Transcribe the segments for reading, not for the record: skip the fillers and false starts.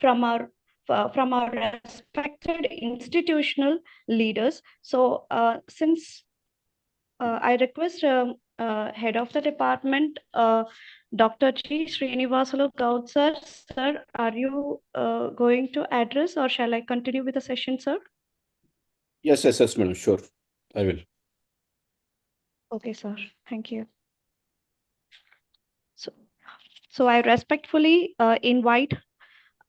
from our respected institutional leaders. So since I request head of the department, Dr. G. Srinivasalu Gaud sir. Sir, are you going to address, or shall I continue with the session, sir? Yes, madam. Sure, I will. Okay, sir. Thank you. So I respectfully invite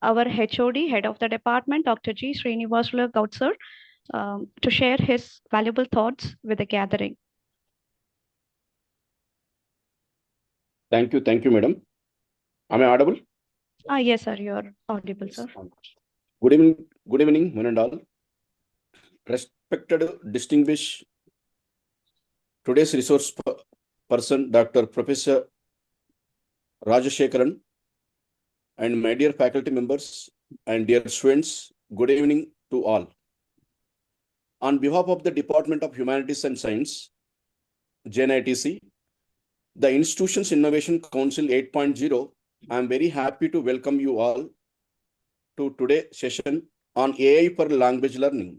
our HOD, head of the department, Dr. G. Srinivasalu Gaud sir, to share his valuable thoughts with the gathering. Thank you, madam. Am I audible? Yes, sir, you are audible, sir. Good evening, one and all. Respected, distinguished, today's resource person, Dr. Professor Rajashekaran, and my dear faculty members and dear students, good evening to all. On behalf of the Department of Humanities and Science, JNITC, the Institution's Innovation Council 8.0, I am very happy to welcome you all to today's session on AI for language learning.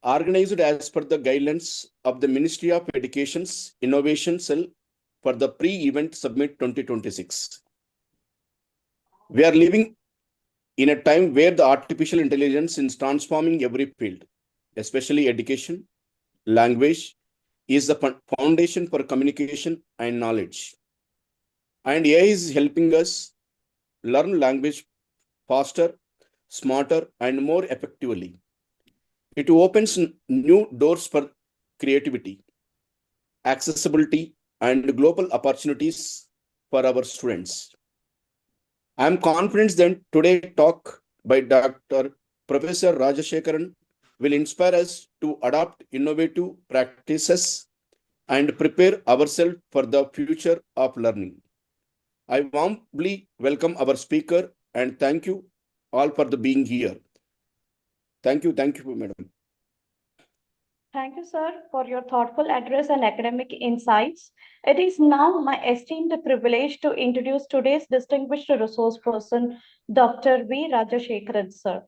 Organized as per the guidelines of the Ministry of Education's Innovation Cell for the pre-event Summit 2026. We are living in a time where the artificial intelligence is transforming every field, especially education. Language is the foundation for communication and knowledge. And AI is helping us learn language faster, smarter, and more effectively. It opens new doors for creativity, accessibility, and global opportunities for our students. I am confident that today's talk by Dr. Professor Rajashekaran will inspire us to adopt innovative practices and prepare ourselves for the future of learning. I warmly welcome our speaker and thank you all for being here. Thank you, madam. Thank you, sir, for your thoughtful address and academic insights. It is now my esteemed privilege to introduce today's distinguished resource person, Dr. V. Rajashekaran, sir.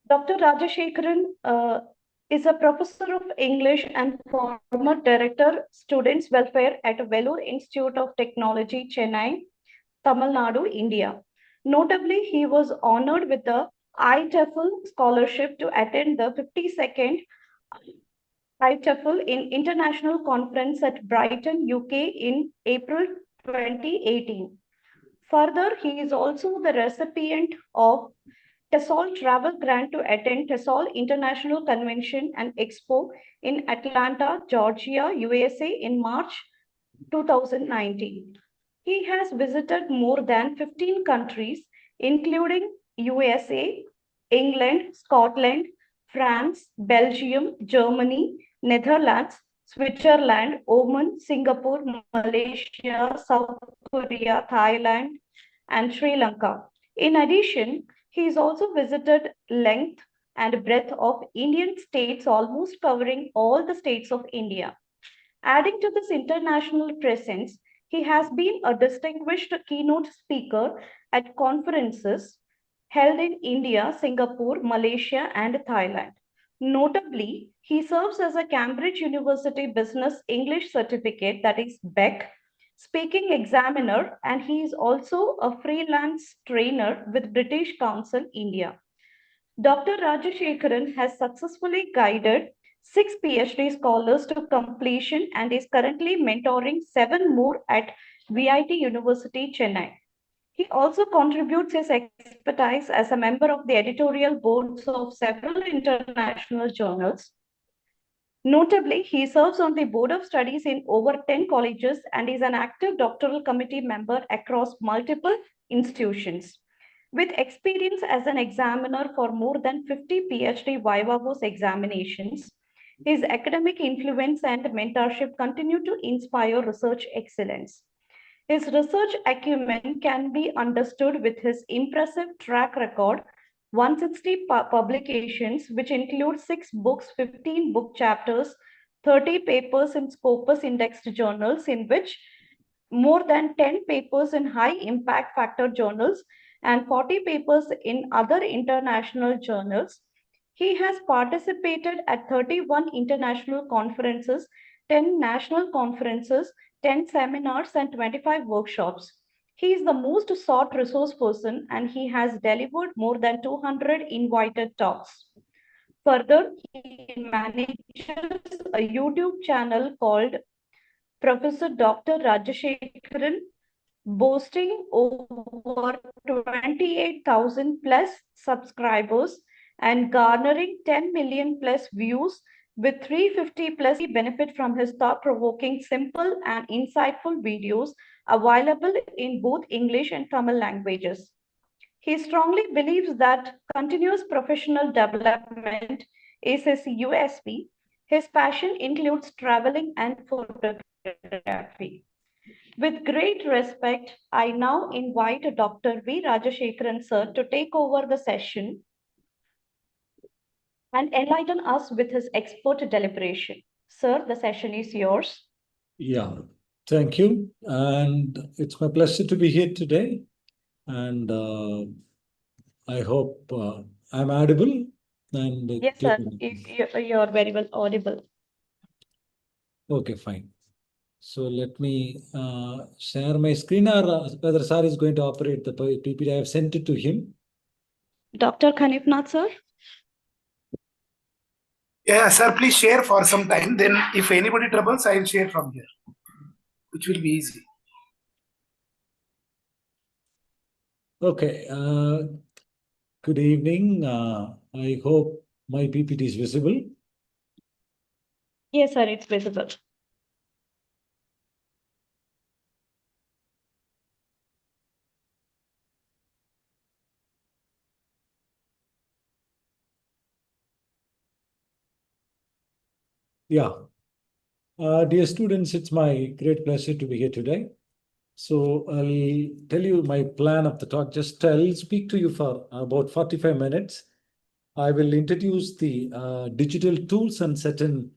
Dr. Rajashekaran is a professor of English and former director, Students' Welfare at Vellore Institute of Technology, Chennai, Tamil Nadu, India. Notably, he was honored with the ITEFL scholarship to attend the 52nd ITEFL in International Conference at Brighton, UK in April 2018. Further, he is also the recipient of TESOL travel grant to attend TESOL International Convention and Expo in Atlanta, Georgia, USA in March 2019. He has visited more than 15 countries, including USA, England, Scotland, France, Belgium, Germany, Netherlands, Switzerland, Oman, Singapore, Malaysia, South Korea, Thailand, and Sri Lanka. In addition, he has also visited length and breadth of Indian states, almost covering all the states of India. Adding to this international presence, he has been a distinguished keynote speaker at conferences held in India, Singapore, Malaysia, and Thailand. Notably, he serves as a Cambridge University Business English Certificate, that is BEC, speaking examiner, and he is also a freelance trainer with British Council India. Dr. Rajashekaran has successfully guided 6 PhD scholars to completion and is currently mentoring 7 more at VIT University, Chennai. He also contributes his expertise as a member of the editorial boards of several international journals. Notably, he serves on the Board of Studies in over 10 colleges and is an active doctoral committee member across multiple institutions. With experience as an examiner for more than 50 PhD Viva Voce examinations, his academic influence and mentorship continue to inspire research excellence. His research acumen can be understood with his impressive track record, 160 publications, which include 6 books, 15 book chapters, 30 papers in Scopus indexed journals, in which more than 10 papers in high impact factor journals and 40 papers in other international journals. He has participated at 31 international conferences, 10 national conferences, 10 seminars, and 25 workshops. He is the most sought resource person and he has delivered more than 200 invited talks. Further, he manages a YouTube channel called Professor Dr. Rajashekharan, boasting over 28,000 plus subscribers and garnering 10 million plus views with 350 plus benefit from his thought-provoking, simple and insightful videos available in both English and Tamil languages. He strongly believes that continuous professional development is his USP. His passion includes traveling and photography. With great respect, I now invite Dr. V. Rajashekharan sir to take over the session and enlighten us with his expert deliberation. Sir, the session is yours. Yeah, thank you. And it's my pleasure to be here today. And I hope I'm audible. And Yes, sir. You're very well audible. Okay, fine. So let me share my screen, or whether sir is going to operate the PPT. I have sent it to him. Dr. Khanifnath, sir? Yeah, sir, please share for some time. Then if anybody troubles, I'll share from here, which will be easy. Okay. Good evening. I hope my PPT is visible. Yes, sir, it's visible. Yeah. Dear students, it's my great pleasure to be here today. So I'll tell you my plan of the talk. Just I'll speak to you for about 45 minutes. I will introduce the digital tools and certain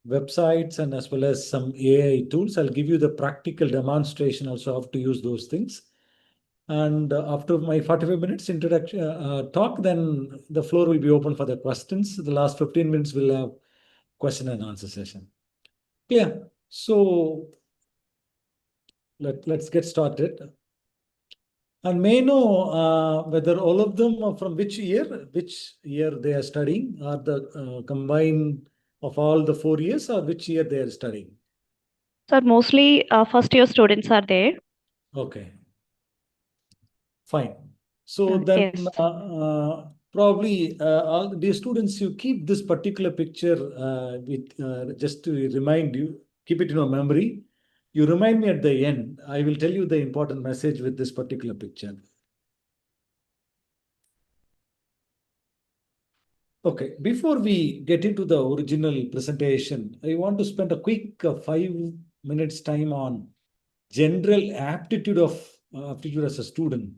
websites and as well as some AI tools. I'll give you the practical demonstration also how to use those things. And after my 45 minutes introduction talk, then the floor will be open for the questions. The last 15 minutes will have question and answer session. Yeah, so let's get started. And may I know whether all of them are from which year they are studying, or the combined of all the 4 years, or which year they are studying? Sir, mostly first year students are there. Okay, fine. So then Yes. probably all the students, you keep this particular picture just to remind you, keep it in your memory. You remind me at the end. I will tell you the important message with this particular picture. Okay, before we get into the original presentation, I want to spend a quick 5 minutes time on general aptitude as a student.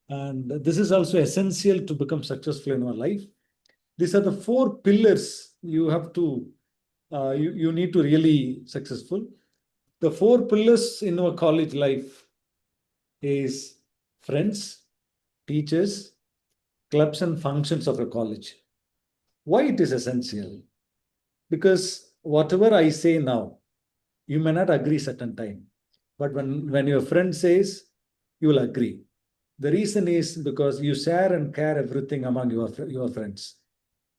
And this is also essential to become successful in our life. These are the 4 pillars you have to, you need to really successful. The 4 pillars in our college life is friends, teachers, clubs and functions of a college. Why it is essential? Because whatever I say now, you may not agree certain time. But when your friend says, you will agree. The reason is because you share and care everything among your friends.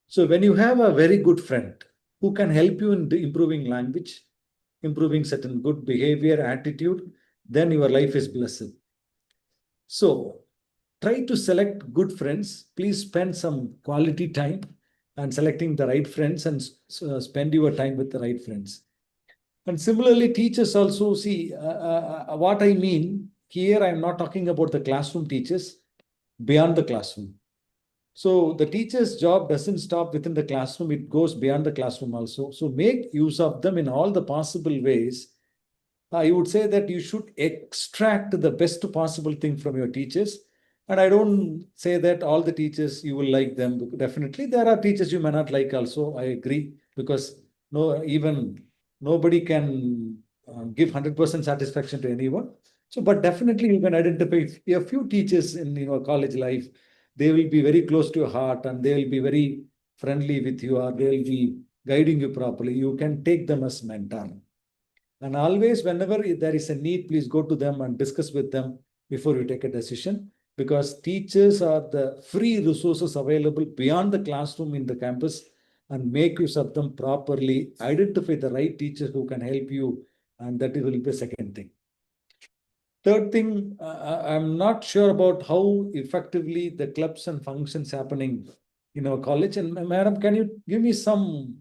So when you have a very good friend who can help you in improving language, improving certain good behavior, attitude, then your life is blessed. So try to select good friends. Please spend some quality time and selecting the right friends and spend your time with the right friends. And similarly, teachers also see what I mean here. I'm not talking about the classroom teachers, beyond the classroom. So the teacher's job doesn't stop within the classroom. It goes beyond the classroom also. So make use of them in all the possible ways. I would say that you should extract the best possible thing from your teachers. And I don't say that all the teachers you will like them. Definitely, there are teachers you may not like also. I agree, because even nobody can give 100% satisfaction to anyone. So, but definitely you can identify a few teachers in your college life. They will be very close to your heart and they will be very friendly with you, or they will be guiding you properly. You can take them as mentor. And always, whenever there is a need, please go to them and discuss with them before you take a decision, because teachers are the free resources available beyond the classroom in the campus, and make use of them properly. Identify the right teachers who can help you, and that will be the second thing. Third thing, I'm not sure about how effectively the clubs and functions happening in our college. And madam, can you give me some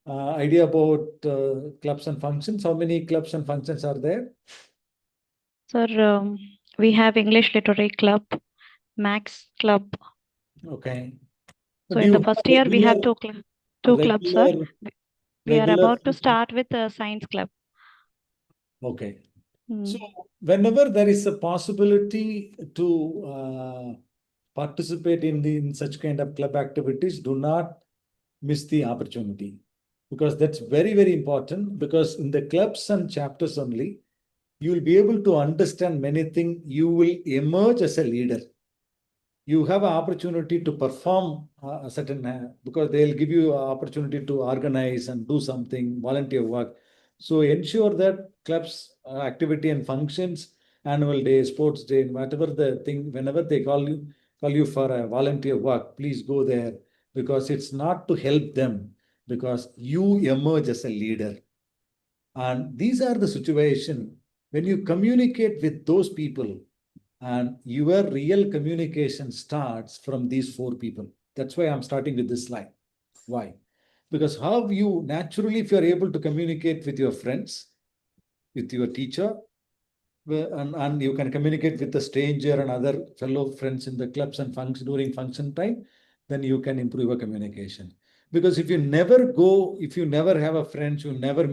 idea about clubs and functions? How many clubs and functions are there? Sir, we have English Literary Club, Max Club. Okay. So in the first year, we have two clubs, sir. We are about to start with a science club. Okay. So whenever there is a possibility to participate in such kind of club activities, do not miss the opportunity, because that's very, very important. Because in the clubs and chapters only, you will be able to understand many things. You will emerge as a leader. You have an opportunity to perform a certain, because they'll give you an opportunity to organize and do something, volunteer work. So ensure that clubs, activity and functions, annual day, sports day, whatever the thing, whenever they call you for a volunteer work, please go there, because it's not to help them, because you emerge as a leader. And these are the situation when you communicate with those people, and your real communication starts from these four people. That's why I'm starting with this slide. Why? Because how you naturally, if you're able to communicate with your friends, with your teacher, and you can communicate with a stranger and other fellow friends in the clubs and functions during function time, then you can improve your communication. Because if you never go, if you never have a friend, you never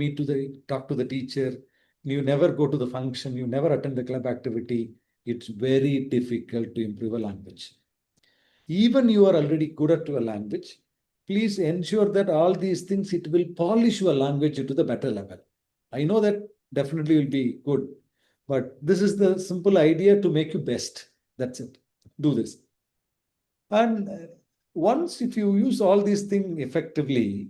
talk to the teacher, you never go to the function, you never attend the club activity, it's very difficult to improve a language. Even you are already good at your language, please ensure that all these things, it will polish your language to the better level. I know that definitely will be good, but this is the simple idea to make you best. That's it. Do this. And once if you use all these things effectively,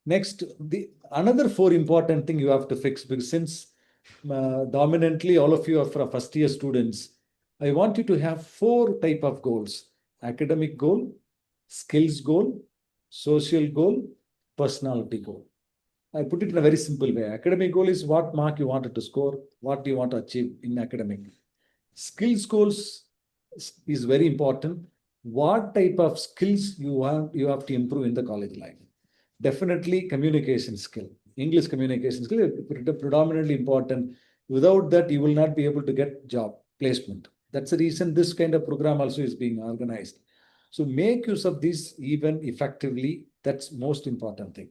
next, another four important thing you have to fix, because since dominantly all of you are for first year students, I want you to have four type of goals: academic goal, skills goal, social goal, personality goal. I put it in a very simple way. Academic goal is what mark you wanted to score, what you want to achieve in academic. Skills goals is very important. What type of skills you have to improve in the college life. Definitely communication skill, English communication skill is predominantly important. Without that, you will not be able to get job placement. That's the reason this kind of program also is being organized. So make use of this even effectively. That's most important thing.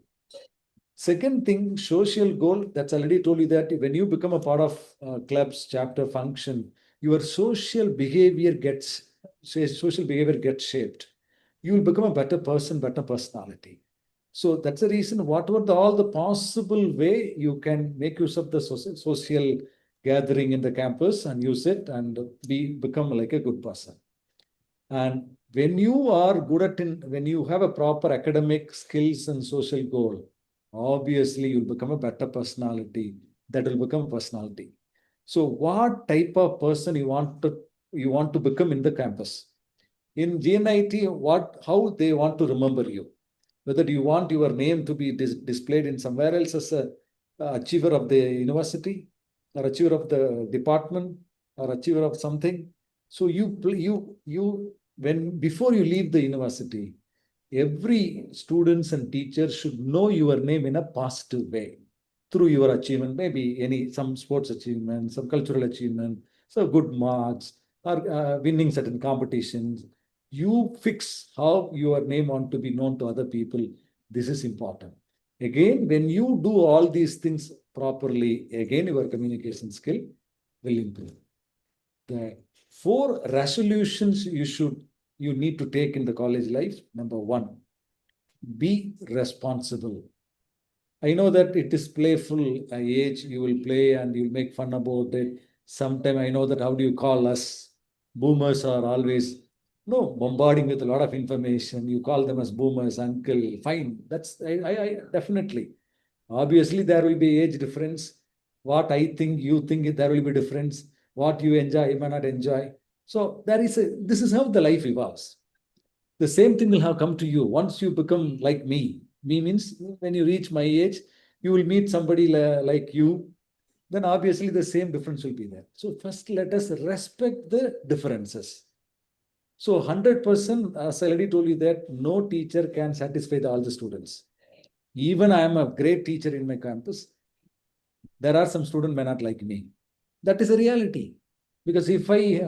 Second thing, social goal. That's already told you that when you become a part of clubs, chapter, function, your social behavior gets shaped. You will become a better person, better personality. So that's the reason, whatever all the possible way you can make use of the social gathering in the campus and use it and become like a good person. And when you are good when you have a proper academic skills and social goal, obviously you'll become a better personality. That will become personality. So what type of person you want to become in the campus? In GNIT, how they want to remember you? Whether you want your name to be displayed in somewhere else as a achiever of the university, or achiever of the department, or achiever of something. So before you leave the university, every students and teachers should know your name in a positive way through your achievement, maybe some sports achievement, some cultural achievement, so good marks, or winning certain competitions. You fix how your name want to be known to other people. This is important. Again, when you do all these things properly, again, your communication skill will improve. The four resolutions you should you need to take in the college life. Number one, be responsible. I know that it is playful age, you will play and you'll make fun about it. Sometime I know that how do you call us? Boomers are always bombarding with a lot of information. You call them as boomers, uncle, fine. That's I definitely. Obviously, there will be age difference. What I think, you think, there will be difference. What you enjoy, you may not enjoy. So this is how the life evolves. The same thing will have come to you once you become like me. Me means when you reach my age, you will meet somebody like you. Then obviously the same difference will be there. So first, let us respect the differences. So 100%, as I already told you that no teacher can satisfy all the students. Even I am a great teacher in my campus, there are some students may not like me. That is a reality. Because if I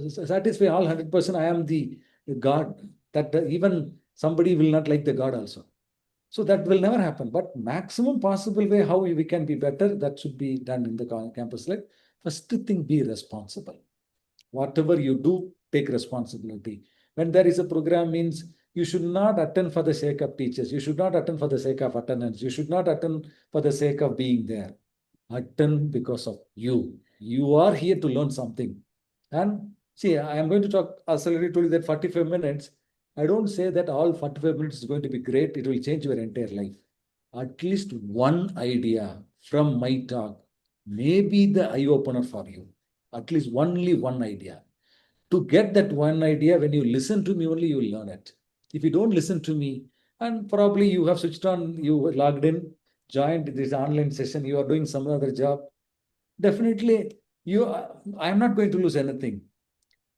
satisfy all 100%, I am the God. That even somebody will not like the God also. So that will never happen. But maximum possible way how we can be better, that should be done in the campus life. First thing, be responsible. Whatever you do, take responsibility. When there is a program means you should not attend for the sake of teachers. You should not attend for the sake of attendance. You should not attend for the sake of being there. Attend because of you. You are here to learn something. And see, I am going to talk, as I already told you, that 45 minutes. I don't say that all 45 minutes is going to be great. It will change your entire life. At least one idea from my talk may be the eye opener for you. At least only one idea. To get that one idea, when you listen to me only, you will learn it. If you don't listen to me, and probably you have switched on, you were logged in, joined this online session, you are doing some other job, definitely I am not going to lose anything.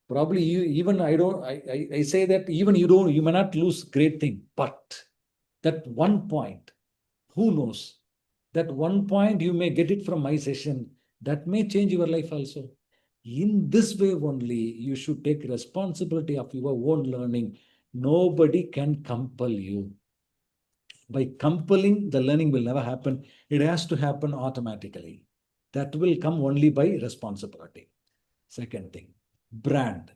Probably you, even I say that even you may not lose great thing, but that one point, who knows? That one point you may get it from my session, that may change your life also. In this way only, you should take responsibility of your own learning. Nobody can compel you. By compelling, the learning will never happen. It has to happen automatically. That will come only by responsibility. Second thing, brand.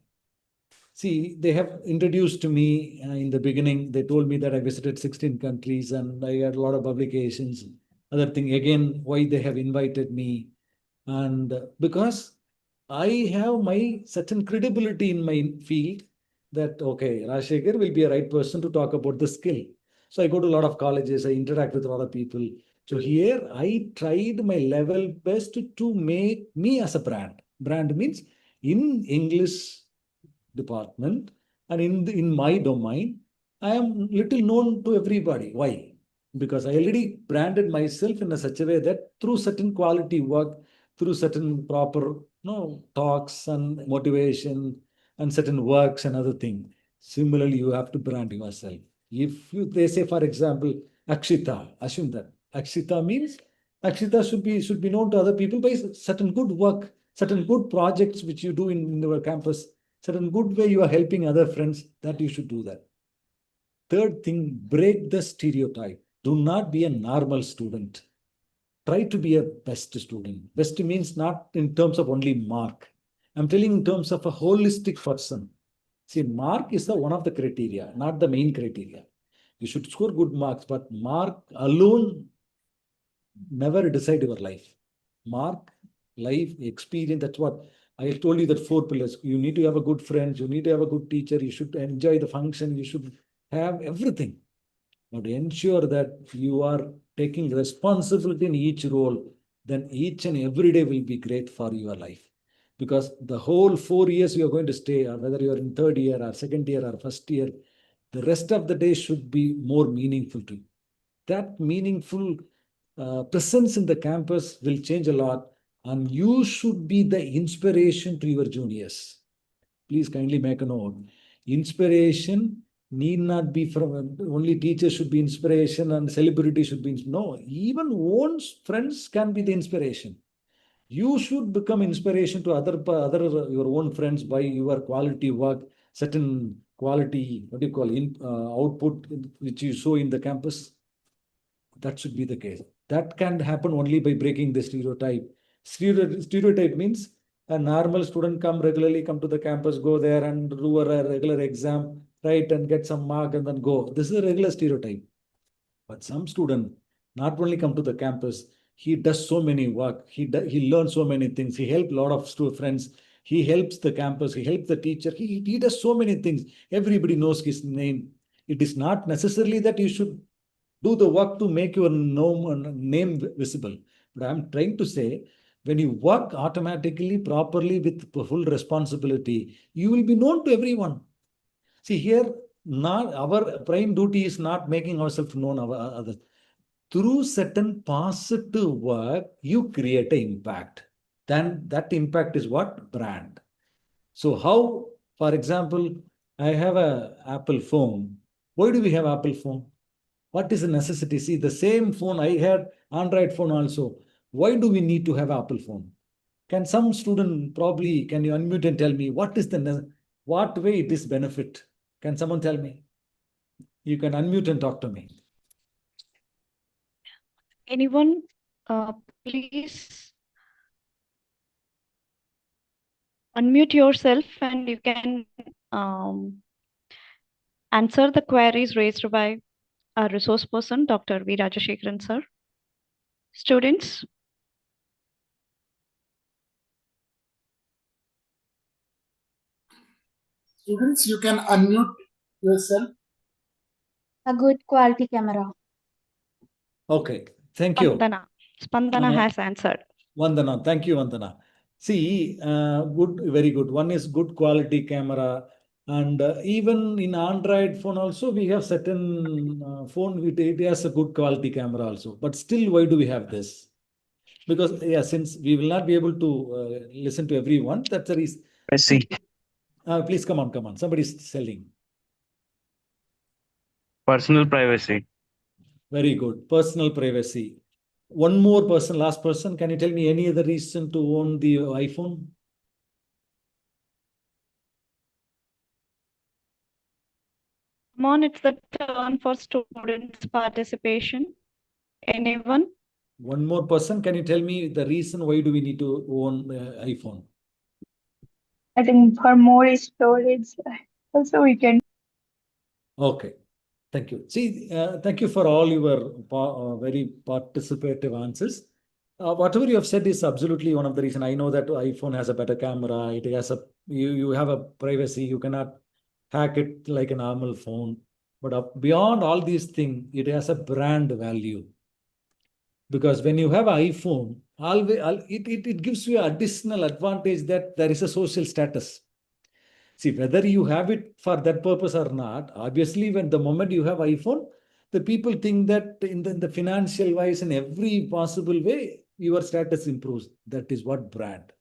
See, they have introduced to me in the beginning, they told me that I visited 16 countries and I had a lot of publications. Other thing, again, why they have invited me. And because I have my certain credibility in my field that, okay, Rajshekhar will be a right person to talk about the skill. So I go to a lot of colleges, I interact with a lot of people. So here I tried my level best to make me as a brand. Brand means in English department and in my domain, I am little known to everybody. Why? Because I already branded myself in such a way that through certain quality work, through certain proper talks and motivation and certain works and other things. Similarly, you have to brand yourself. If they say, for example, Akshita, assume that Akshita means Akshita should be known to other people by certain good work, certain good projects which you do in your campus, certain good way you are helping other friends, that you should do that. Third thing, break the stereotype. Do not be a normal student. Try to be a best student. Best means not in terms of only mark. I'm telling in terms of a holistic person. See, mark is one of the criteria, not the main criteria. You should score good marks, but mark alone never decide your life. Mark, life, experience, that's what I told you, that 4 pillars. You need to have a good friend, you need to have a good teacher, you should enjoy the function, you should have everything. But ensure that you are taking responsibility in each role, then each and every day will be great for your life. Because the whole 4 years you are going to stay, or whether you are in third year or second year or first year, the rest of the day should be more meaningful to you. That meaningful presence in the campus will change a lot, and you should be the inspiration to your juniors. Please kindly make a note. Inspiration need not be from only teachers should be inspiration and celebrity should be. No, even own friends can be the inspiration. You should become inspiration to other your own friends by your quality work, certain quality, what do you call, output which you show in the campus. That should be the case. That can happen only by breaking the stereotype. Stereotype means A normal student come regularly, come to the campus, go there and do a regular exam, write and get some mark and then go. This is a regular stereotype. But some student not only come to the campus, he does so many work. He learns so many things. He helps a lot of friends. He helps the campus. He helps the teacher. He does so many things. Everybody knows his name. It is not necessarily that you should do the work to make your name visible. But I'm trying to say, when you work automatically, properly, with full responsibility, you will be known to everyone. See here, not our prime duty is not making ourselves known others. Through certain positive work, you create an impact. Then that impact is what? Brand. So how, for example, I have an Apple phone. Why do we have Apple phone? What is the necessity? See, the same phone I had, Android phone also. Why do we need to have Apple phone? Can some student probably, can you unmute and tell me what way it is benefit? Can someone tell me? You can unmute and talk to me. Anyone, please unmute yourself and you can answer the queries raised by our resource person, Dr. V. Rajashekharan, sir. Students, Students, you can unmute yourself. A good quality camera. Okay, thank you. Spandana has answered. Vandana, thank you, Vandana. See, good, very good. One is good quality camera, and even in Android phone also we have certain phone it has a good quality camera also. But still, why do we have this? Because since we will not be able to listen to everyone, that's the reason. I see. Please come on. Somebody's selling. Personal privacy. Very good. Personal privacy. One more person, last person. Can you tell me any other reason to own the iPhone? Come on, it's the turn for students' participation. Anyone? One more person. Can you tell me the reason why do we need to own iPhone? I think for more storage, also we can. Okay. Thank you. See, thank you for all your very participative answers. Whatever you have said is absolutely one of the reasons. I know that iPhone has a better camera. It has you have a privacy. You cannot hack it like a normal phone. But beyond all these things, it has a brand value. Because when you have an iPhone, it gives you additional advantage that there is a social status. See, whether you have it for that purpose or not, obviously, when the moment you have iPhone, the people think that in the financial wise, in every possible way, your status improves. That is what brand.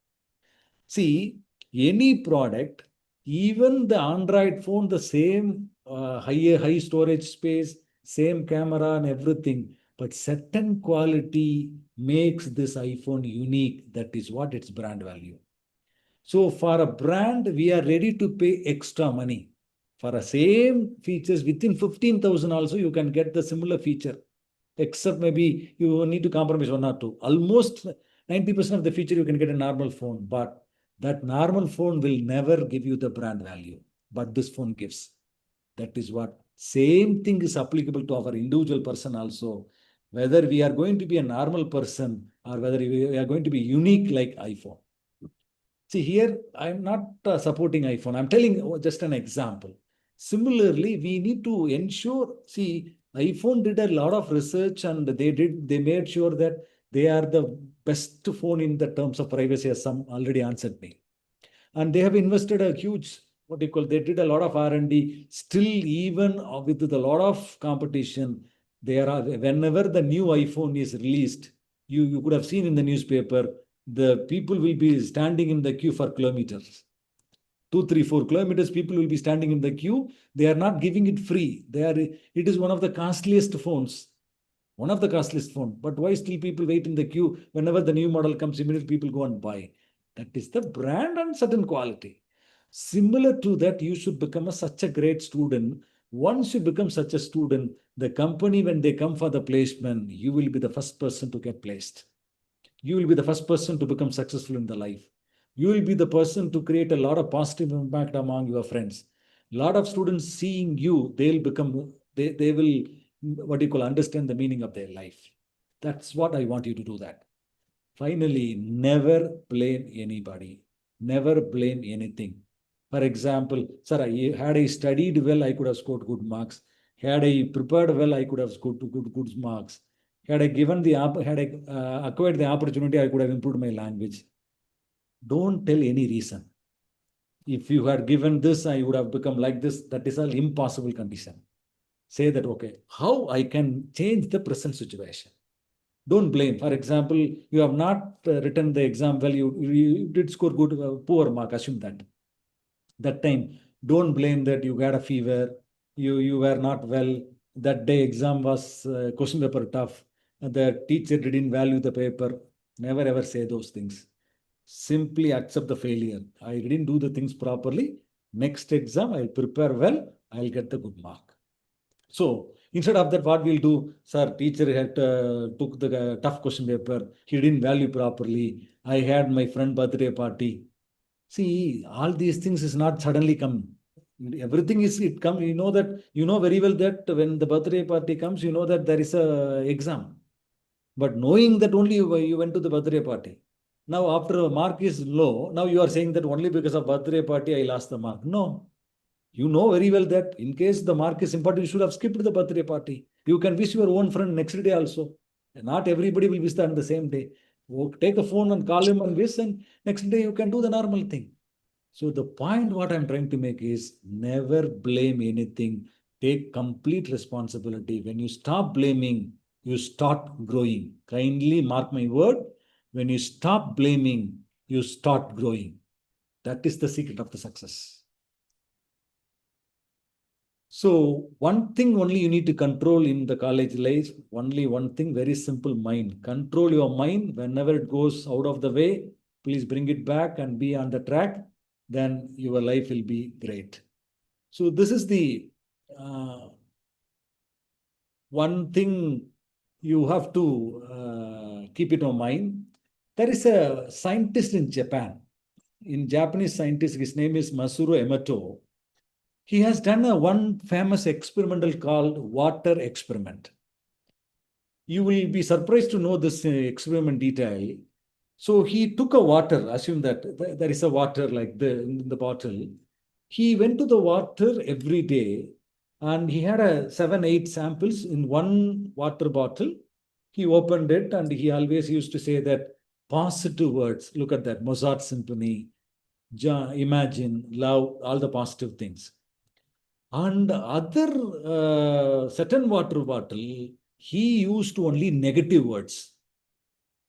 See, any product, even the Android phone, the same high storage space, same camera and everything, but certain quality makes this iPhone unique. That is what its brand value. So for a brand, we are ready to pay extra money. For the same features, within 15,000 also, you can get the similar feature. Except maybe you need to compromise one or two. Almost 90% of the feature you can get a normal phone. But that normal phone will never give you the brand value. But this phone gives. That is what. Same thing is applicable to our individual person also. Whether we are going to be a normal person or whether we are going to be unique like iPhone. See, here, I'm not supporting iPhone. I'm telling just an example. Similarly, we need to ensure, see, iPhone did a lot of research and they made sure that they are the best phone in the terms of privacy, as some already answered me. And they have invested a huge, they did a lot of R&D. Still, even with a lot of competition, whenever the new iPhone is released, you could have seen in the newspaper, the people will be standing in the queue for kilometers. 2, 3, 4 kilometers, people will be standing in the queue. They are not giving it free. It is one of the costliest phones. One of the costliest phones. But why still people wait in the queue? Whenever the new model comes, immediately people go and buy. That is the brand and certain quality. Similar to that, you should become such a great student. Once you become such a student, the company, when they come for the placement, you will be the first person to get placed. You will be the first person to become successful in the life. You will be the person to create a lot of positive impact among your friends. A lot of students seeing you, they will, what you call, understand the meaning of their life. That's what I want you to do that. Finally, never blame anybody. Never blame anything. For example, sir, had I studied well, I could have scored good marks. Had I prepared well, I could have scored good marks. Had I acquired the opportunity, I could have improved my language. Don't tell any reason. If you had given this, I would have become like this. That is an impossible condition. Say that, okay, how I can change the present situation. Don't blame. For example, you have not written the exam well, you did score good, poor mark, assume that. That time, don't blame that you got a fever, you were not well, that day exam was question paper tough, the teacher didn't value the paper. Never ever say those things. Simply accept the failure. I didn't do the things properly. Next exam, I'll prepare well, I'll get the good mark. So instead of that, what we'll do, sir, teacher had took the tough question paper. He didn't value properly. I had my friend birthday party. See, all these things is not suddenly come. Everything is, it come, you know very well that when the birthday party comes, you know that there is a exam. But knowing that only you went to the birthday party. Now, after a mark is low, now you are saying that only because of birthday party, I lost the mark. No. You know very well that in case the mark is important, you should have skipped the birthday party. You can wish your own friend next day also. Not everybody will wish that on the same day. Take a phone and call him and wish, and next day you can do the normal thing. So the point what I'm trying to make is never blame anything. Take complete responsibility. When you stop blaming, you start growing. Kindly mark my word. When you stop blaming, you start growing. That is the secret of the success. So one thing only you need to control in the college life, only one thing, very simple, mind. Control your mind. Whenever it goes out of the way, please bring it back and be on the track. Then your life will be great. So this is the one thing you have to keep it in mind. There is a scientist in Japan. In Japanese scientist, his name is Masaru Emoto. He has done one famous experimental called water experiment. You will be surprised to know this experiment detail. So he took a water, assume that there is a water like in the bottle. He went to the water every day and he had 7, 8 samples in one water bottle. He opened it and he always used to say that positive words. Look at that, Mozart Symphony, imagine, love, all the positive things. And other certain water bottle, he used only negative words.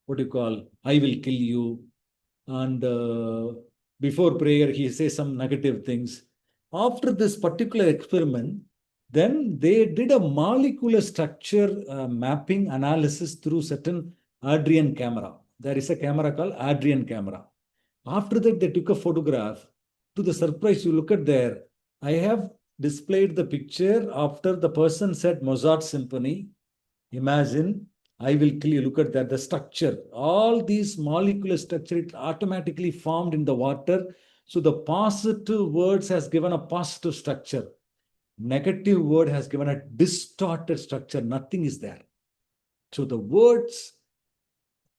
What do you call? I will kill you. And before prayer, he says some negative things. After this particular experiment, then they did a molecular structure mapping analysis through certain Adrian camera. There is a camera called Adrian camera. After that, they took a photograph. To the surprise, you look at there, I have displayed the picture after the person said Mozart Symphony. Imagine, I will kill you. Look at that, the structure. All these molecular structure, it automatically formed in the water. So the positive words has given a positive structure. Negative word has given a distorted structure. Nothing is there. So the words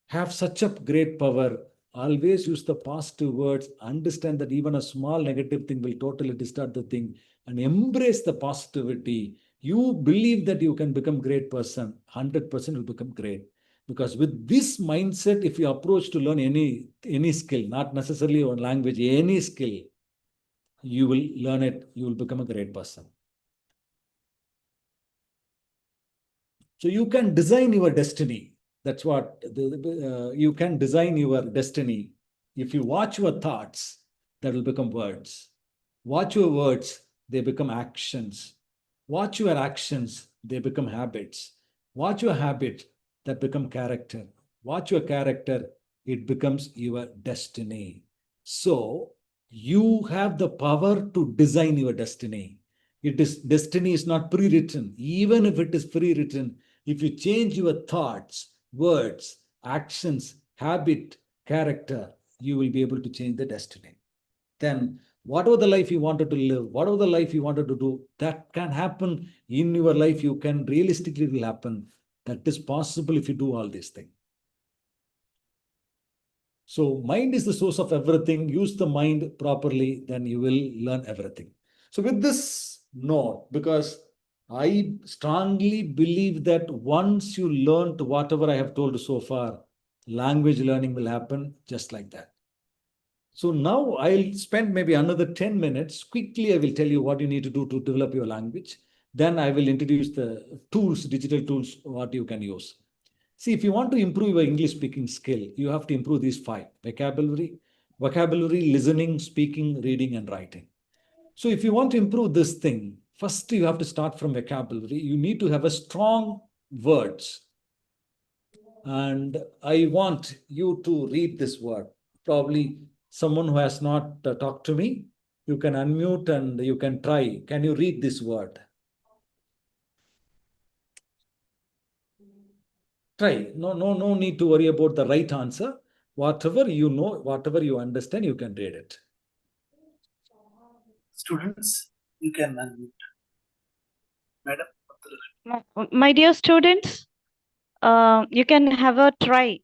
have such a great power. Always use the positive words. Understand that even a small negative thing will totally distort the thing. And embrace the positivity. You believe that you can become a great person, 100% will become great. Because with this mindset, if you approach to learn any skill, not necessarily one language, any skill, you will learn it, you will become a great person. So you can design your destiny. That's what you can design your destiny. If you watch your thoughts, that will become words. Watch your words, they become actions. Watch your actions, they become habits. Watch your habit, that become character. Watch your character, it becomes your destiny. So you have the power to design your destiny. Destiny is not pre-written. Even if it is pre-written, if you change your thoughts, words, actions, habit, character, you will be able to change the destiny. Then whatever the life you wanted to live, whatever the life you wanted to do, that can happen in your life. You can realistically will happen. That is possible if you do all these things. So mind is the source of everything. Use the mind properly, then you will learn everything. So with this note, because I strongly believe that once you learn whatever I have told so far, language learning will happen just like that. So now I'll spend maybe another 10 minutes. Quickly, I will tell you what you need to do to develop your language. Then I will introduce the tools, digital tools, what you can use. See, if you want to improve your English speaking skill, you have to improve these 5: vocabulary, listening, speaking, reading, and writing. So if you want to improve this thing, first you have to start from vocabulary. You need to have a strong words. And I want you to read this word. Probably someone who has not talked to me, you can unmute and you can try. Can you read this word? Try. No need to worry about the right answer. Whatever you know, whatever you understand, you can read it. Students, you can unmute. Madam. My dear students, you can have a try.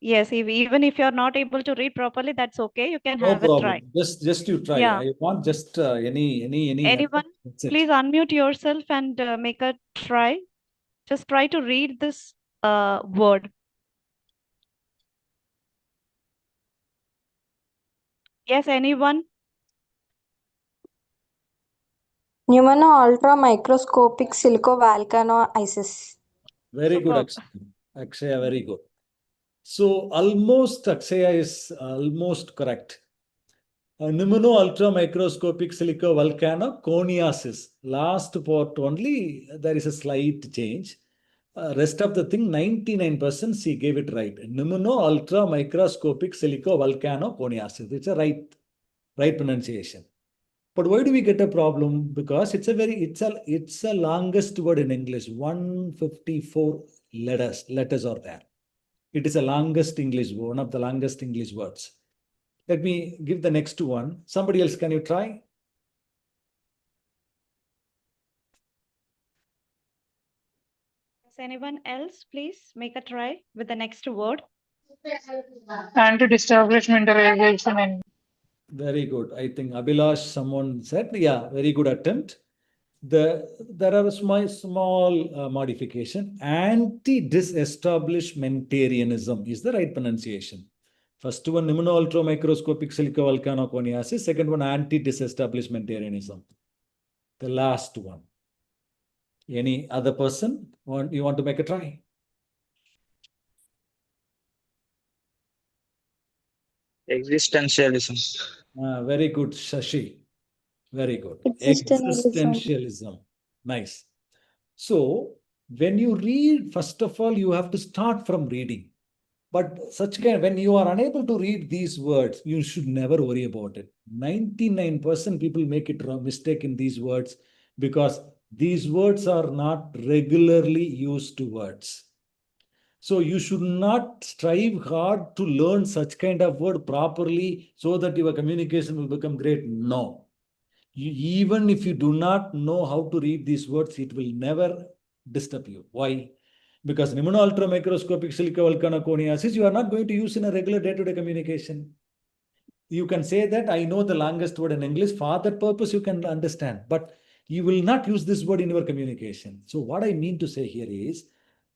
Yes, even if you're not able to read properly, that's okay. You can No have a problem. try. Just you try. Yeah. I want just any. Anyone, That's it. please unmute yourself and make a try. Just try to read this word. Yes, anyone? Pneumono ultra microscopic silico-volcanoisis. Very good, Superb. Akshaya, very good. So almost Akshaya is almost correct. Pneumono ultra microscopic silico volcano coniasis. Last part only there is a slight change. Rest of the thing 99% she gave it right. Pneumono ultra microscopic silico volcano coniasis. It's a right pronunciation. But why do we get a problem? Because it's a longest word in English. 154 letters are there. It is a longest English word, one of the longest English words. Let me give the next one. Somebody else, can you try? Does anyone else please make a try with the next word? Anti-establishmentalization and Very good. I think Abhilash, someone said, yeah, very good attempt. There are a small modification. Anti-disestablishmentarianism is the right pronunciation. First one, pneumono-ultramicroscopic silico-volcano-coniasis. Second one, anti-disestablishmentarianism. The last one. Any other person? You want to make a try? Existentialism. Very good, Shashi. Very good. Existentialism. Existentialism. Nice. So when you read, first of all, you have to start from reading. But when you are unable to read these words, you should never worry about it. 99% people make it wrong mistake in these words because these words are not regularly used words. So you should not strive hard to learn such kind of word properly so that your communication will become great. No. Even if you do not know how to read these words, it will never disturb you. Why? Because pneumono ultramicroscopic silico-volcano-coniasis, you are not going to use in a regular day-to-day communication. You can say that I know the longest word in English. For that purpose, you can understand. But you will not use this word in your communication. So what I mean to say here is,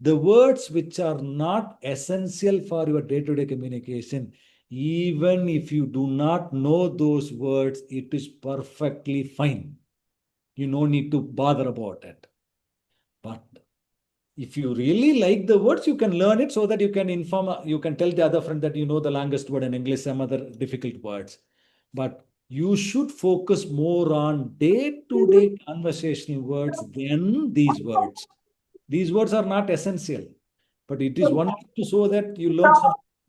the words which are not essential for your day-to-day communication, even if you do not know those words, it is perfectly fine. You no need to bother about it. But if you really like the words, you can learn it so that you can tell the other friend that you know the longest word in English, some other difficult words. But you should focus more on day-to-day conversational words than these words. These words are not essential, but it is one to show that you learn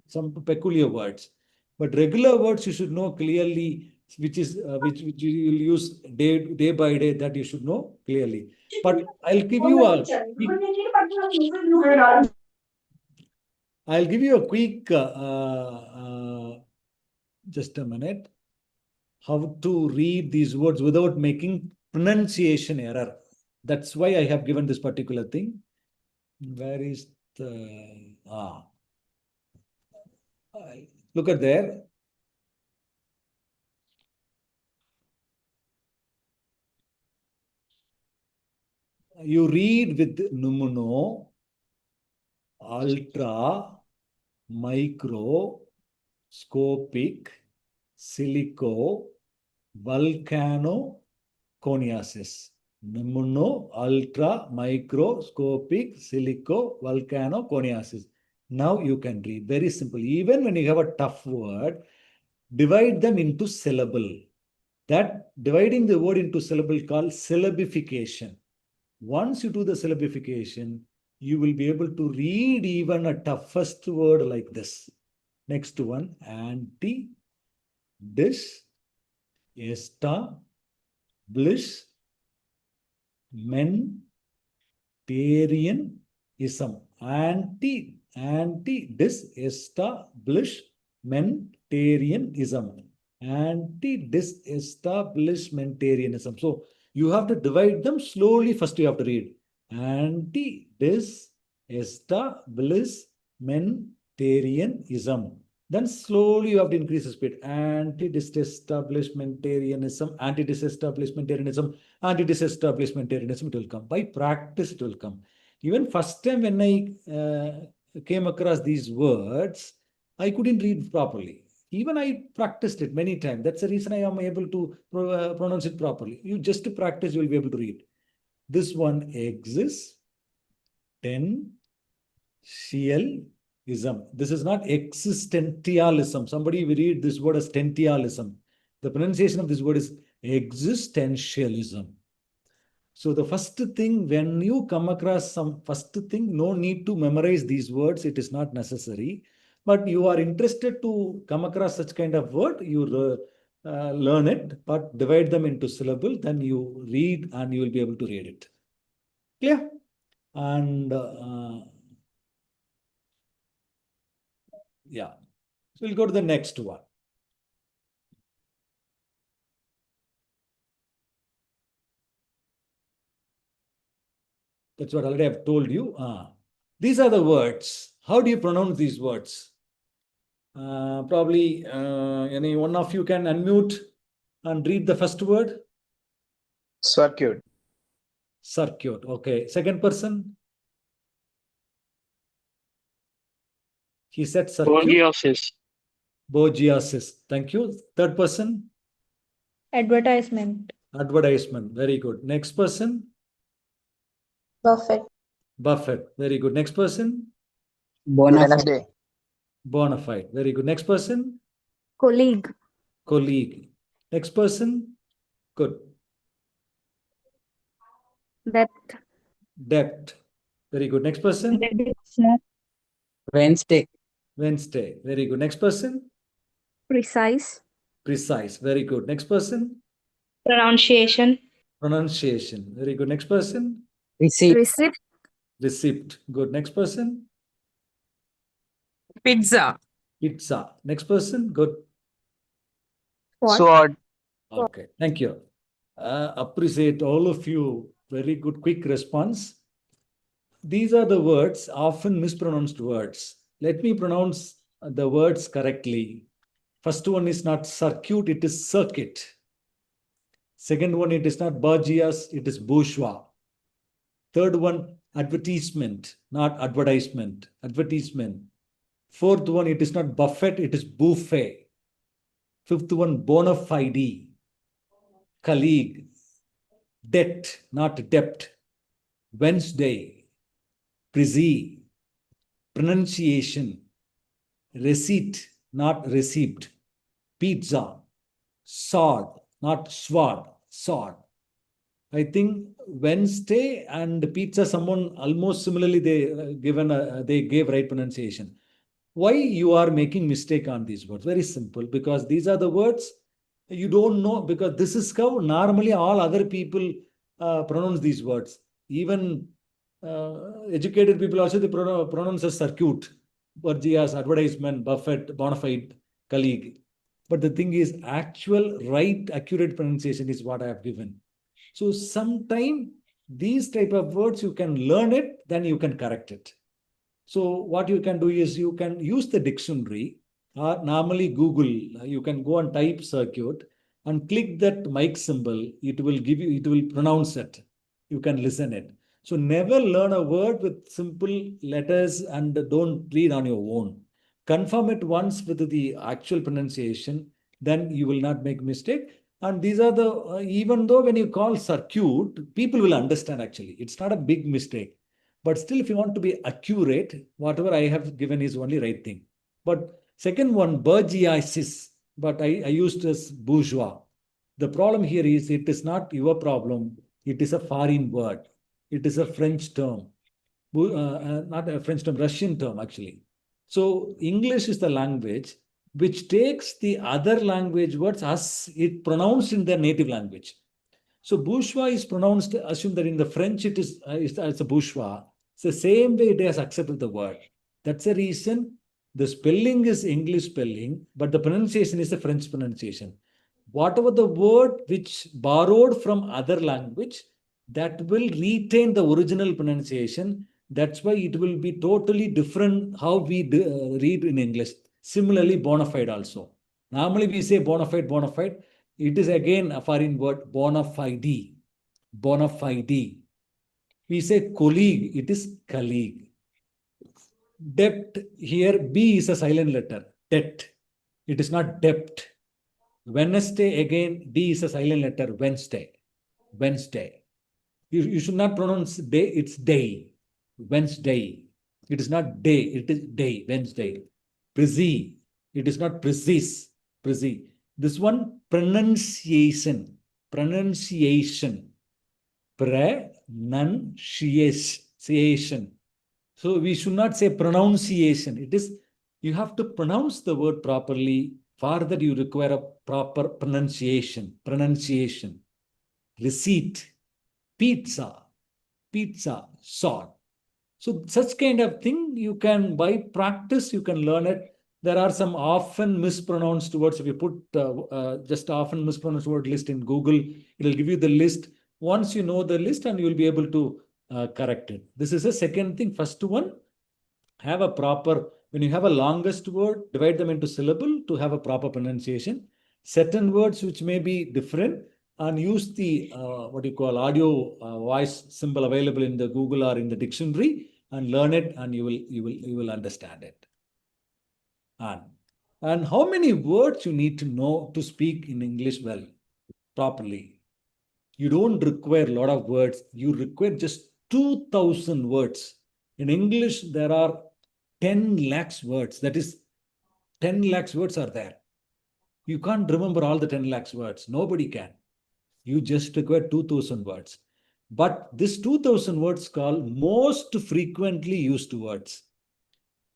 some peculiar words. But regular words you should know clearly, which you will use day by day, that you should know clearly. But I'll give you a I'll give you a quick, just a minute, how to read these words without making pronunciation error. That's why I have given this particular thing. Where is the, look at there. You read with pneumono, ultra, microscopic, silico, volcanoconiasis. Pneumono, ultra, microscopic, silico, volcanoconiasis. Now you can read. Very simple. Even when you have a tough word, divide them into syllable. That dividing the word into syllable called syllabification. Once you do the syllabification, you will be able to read even a toughest word like this. Next one, anti, dis, esta, bliss, mentarianism. Anti, dis, establish, mentarianism. Anti-disestablishmentarianism. So you have to divide them slowly. First you have to read anti-disestablishmentarianism. Then slowly you have to increase the speed. Anti-disestablishmentarianism, anti-disestablishmentarianism, anti-disestablishmentarianism. It will come. By practice it will come. Even first time when I came across these words, I couldn't read properly. Even I practiced it many times. That's the reason I am able to pronounce it properly. You just practice, you will be able to read. This one exists. Existentialism. This is not existentialism. Somebody will read this word as tentialism. The pronunciation of this word is existentialism. So the first thing, when you come across some first thing, no need to memorize these words. It is not necessary. But you are interested to come across such kind of word, you learn it, but divide them into syllable, then you read and you will be able to read it. Clear? And yeah, so we'll go to the next one. That's what already I've told you. These are the words. How do you pronounce these words? Probably any one of you can unmute and read the first word. Circuit. Circuit. Okay. Second person. He said circuit. Borgiasis. Borgiasis. Thank you. Third person. Advertisement. Advertisement. Very good. Next person. Buffett. Buffett. Very good. Next person. Wednesday. Bona fide. Very good. Next person. Colleague. Colleague. Next person. Good. Depth. Depth. Very good. Next person. Wednesday. Wednesday. Very good. Next person. Precise. Precise. Very good. Next person. Pronunciation. Pronunciation. Very good. Next person. Receipt. Receipt. Receipt. Good. Next person. Pizza. Pizza. Next person. Good. What? Sword. Okay. Thank you. Appreciate all of you. Very good, quick response. These are the words, often mispronounced words. Let me pronounce the words correctly. First one is not circuit, it is circuit. Second one, it is not bourgeois, it is bourgeois. Third one, advertisement, not advertisement, advertisement. Fourth one, it is not buffet, it is buffet. Fifth one, bona fide, colleague. Debt, not debt. Wednesday, precede, pronunciation, receipt, not received. Pizza, sword, not sword, sword. I think Wednesday and pizza, someone almost similarly they gave right pronunciation. Why you are making mistake on these words? Very simple, because these are the words you don't know, because this is how normally all other people pronounce these words. Even educated people also, they pronounce as circuit. Burgia's advertisement, Buffett, bona fide colleague. But the thing is, actual right, accurate pronunciation is what I have given. So sometime these type of words, you can learn it, then you can correct it. So what you can do is you can use the dictionary or normally Google. You can go and type circuit and click that mic symbol. It will give you, it will pronounce it. You can listen it. So never learn a word with simple letters and don't read on your own. Confirm it once with the actual pronunciation, then you will not make mistake. And these are the, even though when you call circuit, people will understand actually. It's not a big mistake. But still, if you want to be accurate, whatever I have given is only right thing. But second one, burgiasis, but I used this bourgeois. The problem here is it is not your problem. It is a foreign word. It is a French term. Not a French term, Russian term actually. So English is the language which takes the other language words as it pronounced in their native language. So bourgeois is pronounced, assume that in the French it is it's a bourgeois. It's the same way it has accepted the word. That's the reason the spelling is English spelling, but the pronunciation is the French pronunciation. Whatever the word which borrowed from other language, that will retain the original pronunciation. That's why it will be totally different how we read in English. Similarly, bona fide also. Normally we say bona fide, bona fide. It is again a foreign word, bona fide. Bona fide. We say colleague, it is colleague. Debt, here B is a silent letter. Debt. It is not debt. Wednesday, again, D is a silent letter. Wednesday. Wednesday. You should not pronounce day, it's day. Wednesday. It is not day, it is day. Wednesday. Busy. It is not precise. Busy. This one, pronunciation. Pronunciation. Pronunciation. So we should not say pronunciation. It is, you have to pronounce the word properly. For that you require a proper pronunciation. Pronunciation. Receipt. Pizza. Pizza. Salt. So such kind of thing you can, by practice, you can learn it. There are some often mispronounced words. If you put just often mispronounced word list in Google, it will give you the list. Once you know the list, and you will be able to correct it. This is the second thing. First one, have a proper, when you have a longest word, divide them into syllable to have a proper pronunciation. Certain words which may be different, and use the what you call audio voice symbol available in the Google or in the dictionary, and learn it, and you will understand it. And how many words you need to know to speak in English well, properly? You don't require a lot of words. You require just 2,000 words. In English, there are 10 lakhs words. That is, 10 lakhs words are there. You can't remember all the 10 lakhs words. Nobody can. You just require 2,000 words. But this 2,000 words called most frequently used words.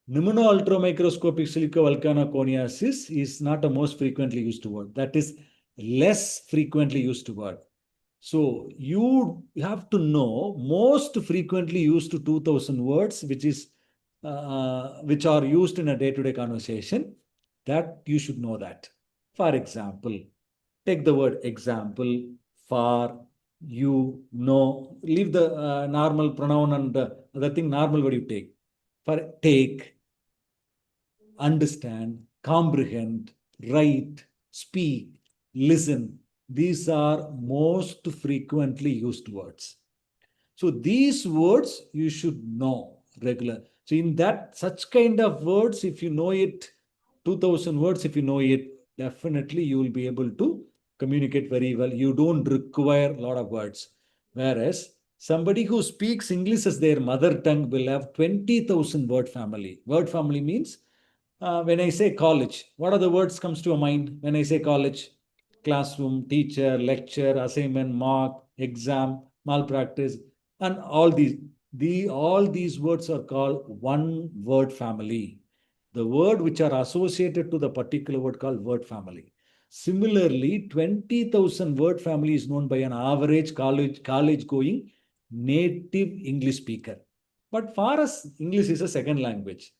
Pneumono-ultramicroscopic silicovolcanoconiosis is not a most frequently used word. That is less frequently used word. So you have to know most frequently used 2,000 words, which are used in a day-to-day conversation. That you should know that. For example, take the word example, for, you, know. Leave the normal pronoun and other thing. Normal word you take. For take, understand, comprehend, write, speak, listen. These are most frequently used words. So these words you should know regular. So in that, such kind of words, if you know it, 2,000 words, if you know it, definitely you will be able to communicate very well. You don't require a lot of words. Whereas somebody who speaks English as their mother tongue will have 20,000 word family. Word family means, when I say college, what are the words comes to your mind when I say college? Classroom, teacher, lecture, assignment, mark, exam, malpractice, and all these words are called one word family. The word which are associated to the particular word called word family. Similarly, 20,000 word family is known by an average college going native English speaker. But for us, English is a second language.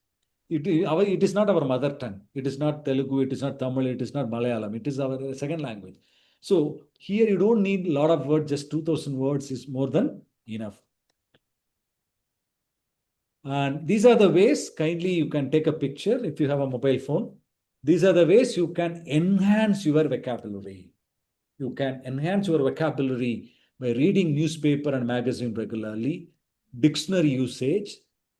it is not our mother tongue. It is not Telugu, it is not Tamil, it is not Malayalam. It is our second language. So here you don't need a lot of words, just 2000 words is more than enough. And these are the ways, kindly you can take a picture if you have a mobile phone. These are the ways you can enhance your vocabulary. You can enhance your vocabulary by reading newspaper and magazine regularly, dictionary usage,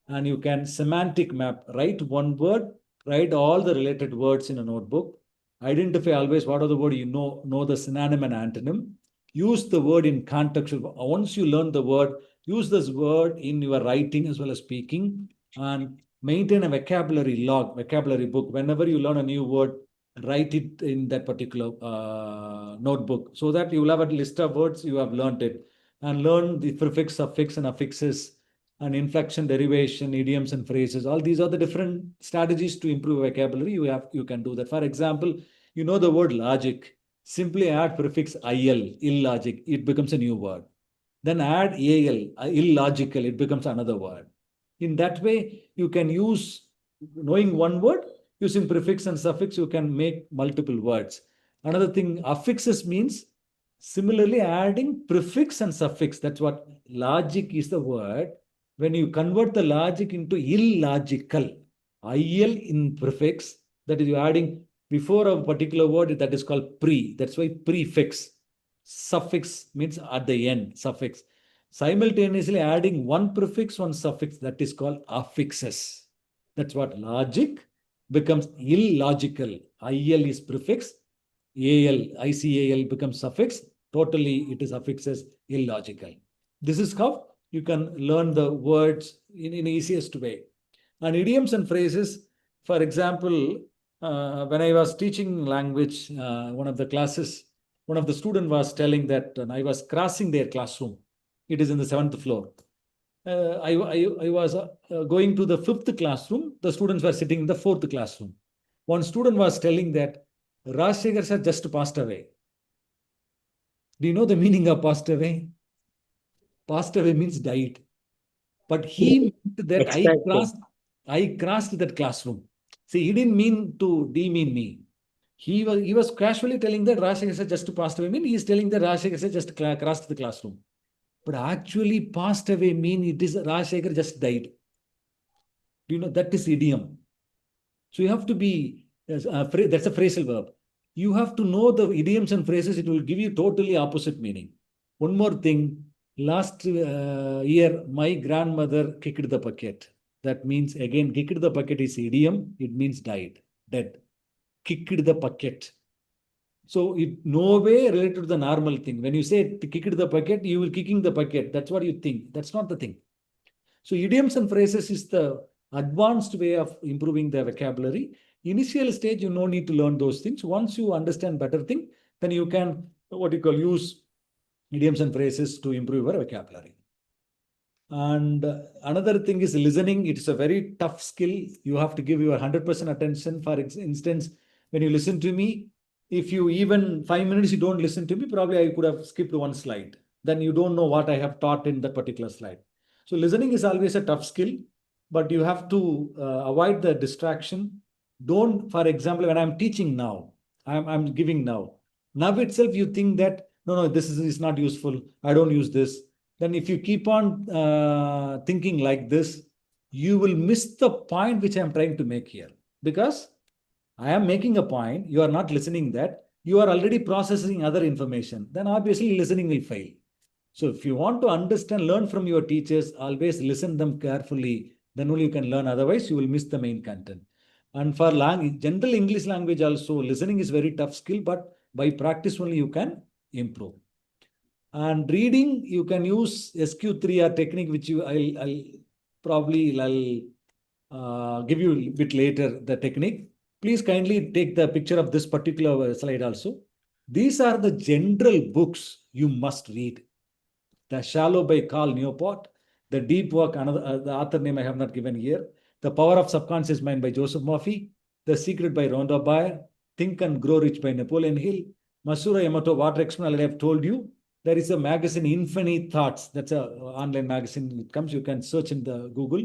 and you can semantic map. Write one word, write all the related words in a notebook. Identify always what are the word you know the synonym and antonym. Use the word in context. Once you learn the word, use this word in your writing as well as speaking, and maintain a vocabulary log, vocabulary book. Whenever you learn a new word, write it in that particular notebook, so that you will have a list of words you have learned it, and learn the prefix, suffix, and affixes, and inflection, derivation, idioms, and phrases. All these are the different strategies to improve vocabulary. You can do that. For example, you know the word logic. Simply add prefix il, illogic. It becomes a new word. Then add al, illogical. It becomes another word. In that way, you can use, knowing one word, using prefix and suffix, you can make multiple words. Another thing, affixes means similarly adding prefix and suffix. That's what logic is the word. When you convert the logic into illogical, il in prefix, that is, you're adding before a particular word, that is called pre. That's why prefix. Suffix means at the end, suffix. Simultaneously adding one prefix, one suffix, that is called affixes. That's what logic becomes illogical. Il is prefix, ICAL becomes suffix. Totally, it is affixes, illogical. This is how you can learn the words in easiest way. And idioms and phrases, for example, when I was teaching language, one of the classes, one of the student was telling that I was crossing their classroom. It is in the 7th floor. I was going to the 5th classroom. The students were sitting in the 4th classroom. One student was telling that Rajshekhar sir just passed away. Do you know the meaning of passed away? Passed away means died. But he meant that I crossed that classroom. See, he didn't mean to demean me. He was casually telling that Rajshekhar sir just passed away. He is telling that Rajshekhar sir just crossed the classroom. But actually passed away mean it is Rajshekhar just died. Do you know that is idiom? So you have to be, that's a phrasal verb. You have to know the idioms and phrases. It will give you totally opposite meaning. One more thing. Last year, my grandmother kicked the bucket. That means, again, kicked the bucket is idiom. It means died, dead. Kicked the bucket. So it no way related to the normal thing. When you say kicked the bucket, you will kicking the bucket. That's what you think. That's not the thing. So idioms and phrases is the advanced way of improving the vocabulary. Initial stage, you no need to learn those things. Once you understand better thing, then you can, use idioms and phrases to improve your vocabulary. And another thing is listening. It's a very tough skill. You have to give your 100% attention. For instance, when you listen to me, if you even 5 minutes you don't listen to me, probably I could have skipped one slide. Then you don't know what I have taught in that particular slide. So listening is always a tough skill, but you have to avoid the distraction. Don't, for example, when I'm teaching now, I'm giving now itself you think that, no, this is not useful. I don't use this. Then if you keep on thinking like this, you will miss the point which I'm trying to make here. Because I am making a point, you are not listening that, you are already processing other information. Then obviously listening will fail. So if you want to understand, learn from your teachers, always listen them carefully. Then only you can learn. Otherwise, you will miss the main content. And for general English language also, listening is very tough skill, but by practice only you can improve. And reading, you can use SQ3R technique, which I'll probably give you a bit later, the technique. Please kindly take the picture of this particular slide also. These are the general books you must read. The Shallow by Cal Newport, The Deep Work, another the author name I have not given here. The Power of Subconscious Mind by Joseph Murphy. The Secret by Rhonda Byrne. Think and Grow Rich by Napoleon Hill. Masuro Emoto, Water Experiment, I have told you. There is a magazine, Infinite Thoughts. That's an online magazine. It comes, you can search in the Google.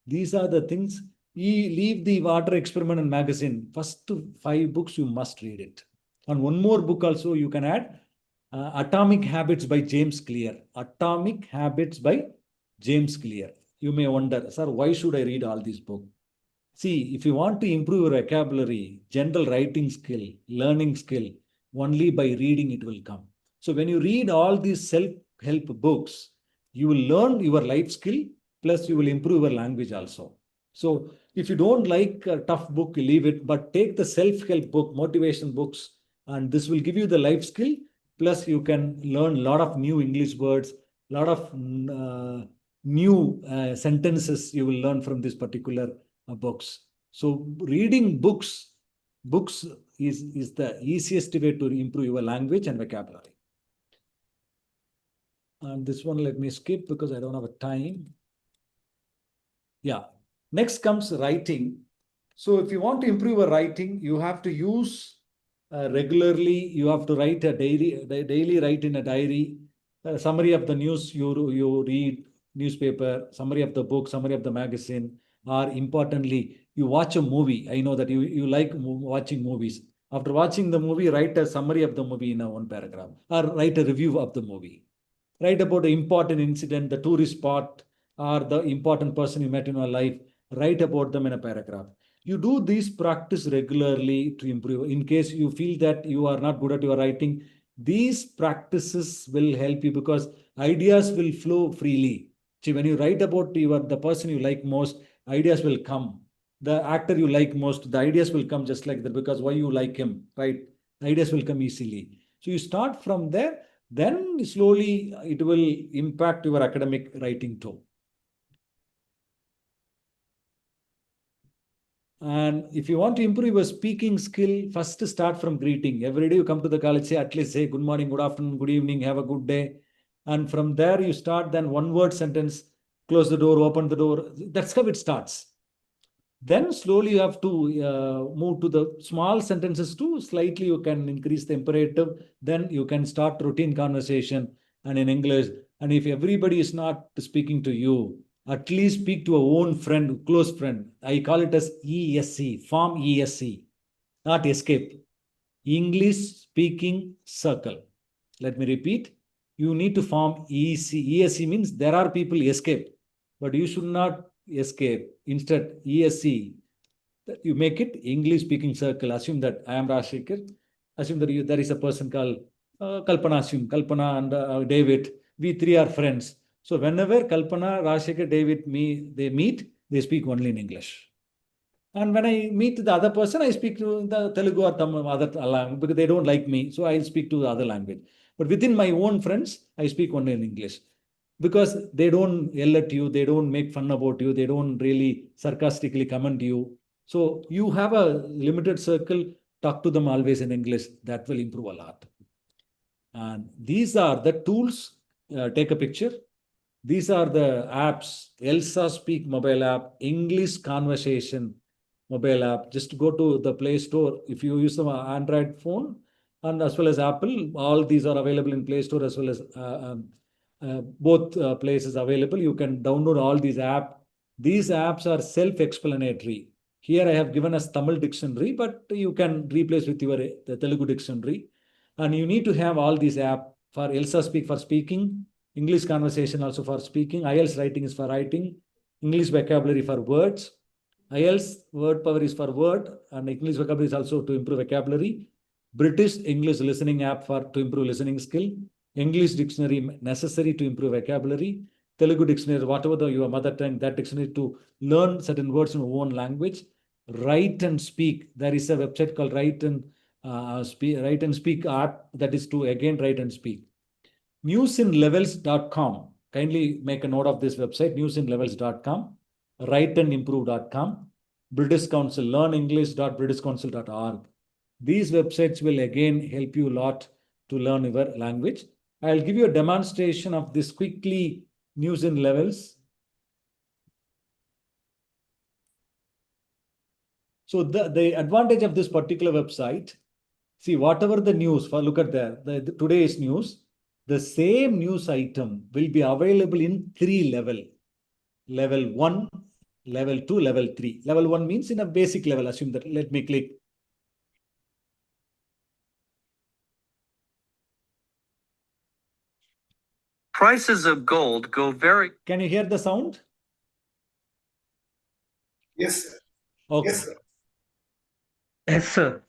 These are the things leave the water experiment and magazine. First 5 books, you must read it. And one more book also you can add, Atomic Habits by James Clear. Atomic Habits by James Clear. You may wonder, sir, why should I read all these books? See, if you want to improve your vocabulary, general writing skill, learning skill, only by reading it will come. So when you read all these self-help books, you will learn your life skill, plus you will improve your language also. So if you don't like a tough book, leave it, but take the self-help book, motivation books, and this will give you the life skill, plus you can learn a lot of new English words, a lot of new sentences you will learn from this particular books. So reading books is the easiest way to improve your language and vocabulary. And this one, let me skip because I don't have a time. Yeah. Next comes writing. So if you want to improve your writing, you have to use regularly. You have to write a daily write in a diary, summary of the news you read, newspaper, summary of the book, summary of the magazine, or importantly, you watch a movie. I know that you like watching movies. After watching the movie, write a summary of the movie in one paragraph, or write a review of the movie. Write about the important incident, the tourist spot, or the important person you met in your life. Write about them in a paragraph. You do this practice regularly to improve. In case you feel that you are not good at your writing, these practices will help you because ideas will flow freely. See, when you write about the person you like most, ideas will come. The actor you like most, the ideas will come just like that because why you like him, right? Ideas will come easily. So you start from there, then slowly it will impact your academic writing too. And if you want to improve your speaking skill, first start from greeting. Every day you come to the college, say at least say good morning, good afternoon, good evening, have a good day. And from there you start then one word sentence, close the door, open the door. That's how it starts. Then slowly you have to move to the small sentences too. Slightly you can increase the imperative. Then you can start routine conversation and in English. And if everybody is not speaking to you, at least speak to a own friend, close friend. I call it as ESC, form ESC, not escape. English speaking circle. Let me repeat. You need to form ESC. ESC means there are people escape, but you should not escape. Instead, ESC, you make it English speaking circle. Assume that I am Rajshekhar. Assume that there is a person called Kalpana. Assume Kalpana and David. We three are friends. So whenever Kalpana, Rajshekhar, David, they meet, they speak only in English. And when I meet the other person, I speak to the Telugu or Tamil other language because they don't like me. So I'll speak to the other language. But within my own friends, I speak only in English. Because they don't yell at you, they don't make fun about you, they don't really sarcastically comment you. So you have a limited circle, talk to them always in English. That will improve a lot. And these are the tools. Take a picture. These are the apps. Elsa Speak mobile app, English Conversation mobile app. Just go to the Play Store. If you use the Android phone and as well as Apple, all these are available in Play Store as well as both places available. You can download all these apps. These apps are self-explanatory. Here I have given us Tamil dictionary, but you can replace with the Telugu dictionary. And you need to have all these apps for Elsa Speak for speaking, English Conversation also for speaking, IELTS writing is for writing, English vocabulary for words, IELTS word power is for word, and English vocabulary is also to improve vocabulary, British English listening app to improve listening skill, English dictionary necessary to improve vocabulary, Telugu dictionary, whatever your mother tongue, that dictionary to learn certain words in your own language, write and speak. There is a website called Write and Speak app that is to again write and speak. Newsinlevels.com. Kindly make a note of this website, newsinlevels.com, writeandimprove.com, British Council, learnenglish.britishcouncil.org. These websites will again help you a lot to learn your language. I'll give you a demonstration of this quickly, News in Levels. So the advantage of this particular website, see whatever the news, look at there, today's news, the same news item will be available in 3 levels. Level 1, level 2, level 3. Level 1 means in a basic level. Assume that. Let me click. Prices of gold go very. Can you hear the sound? Yes, sir. Okay. Yes, sir. Yes, sir.